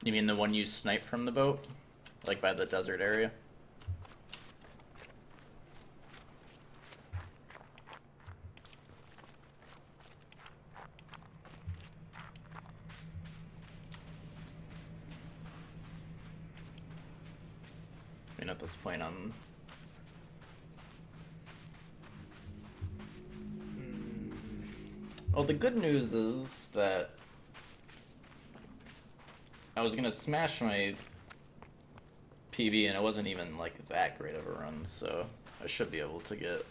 You mean the one you sniped from the boat? Like by the desert area? I mean, at this point, Well, the good news is that I was gonna smash my PB and it wasn't even like that great of a run, so I should be able to get...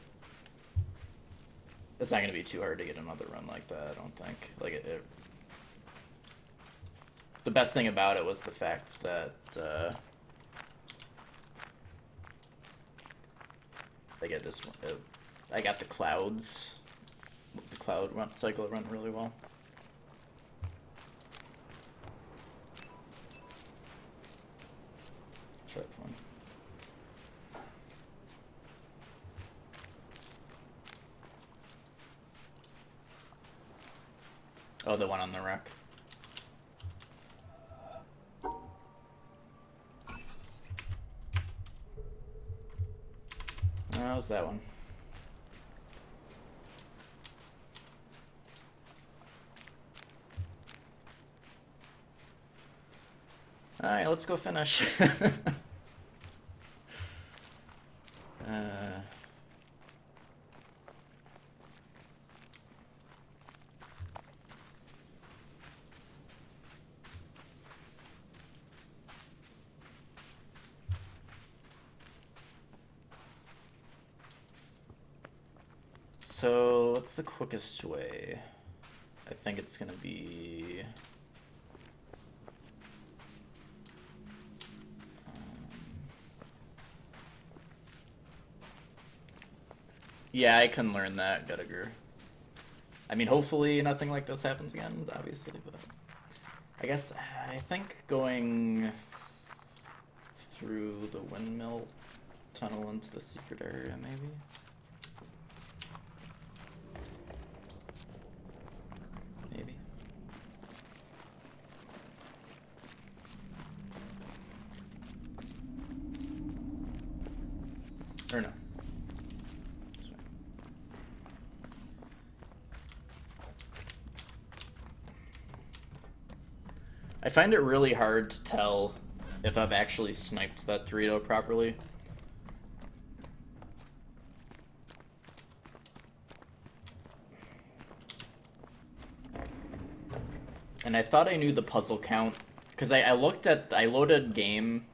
It's not gonna be too hard to get another run like that, I don't think. Like the best thing about it was the fact that I got the clouds. The cloud cycle went really well. Try that one. Oh, the one on the wreck. That was that one. Alright, let's go finish. So, what's the quickest way? I think it's gonna be... Yeah, I can learn that, Guttiger. I mean, hopefully nothing like this happens again, obviously, but... I guess, I think going through the windmill tunnel into the secret area, maybe? Maybe. Or no. I find it really hard to tell if I've actually sniped that Dorito properly. And I thought I knew the puzzle count, because I loaded game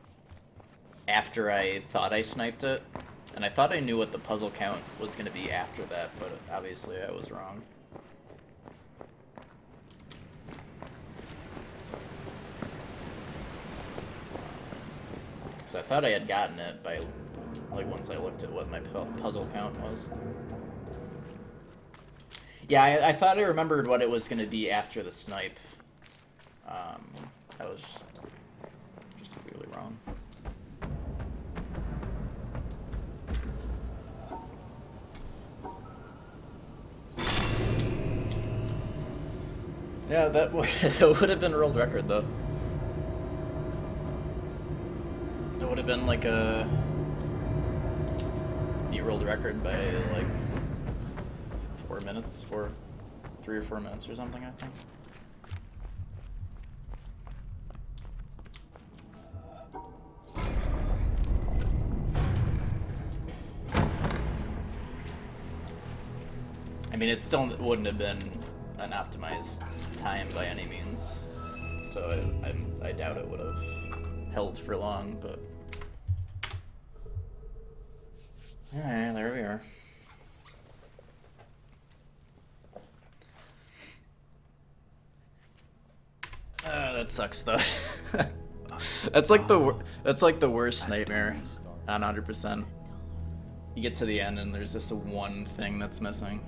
after I thought I sniped it, and I thought I knew what the puzzle count was going to be after that, but obviously I was wrong. I thought I had gotten it by, like, once I looked at what my puzzle count was. Yeah, I thought I remembered what it was going to be after the snipe. I was just completely wrong. Yeah, that would have been a world record, though. It would have been like a beat world record by like 4 minutes, 3 or 4 minutes or something, I think. I mean, it still wouldn't have been an optimized time by any means, so I doubt it would have held for long, but... Alright, there we are. That sucks though. That's like the worst nightmare on 100%. You get to the end and there's just one thing that's missing.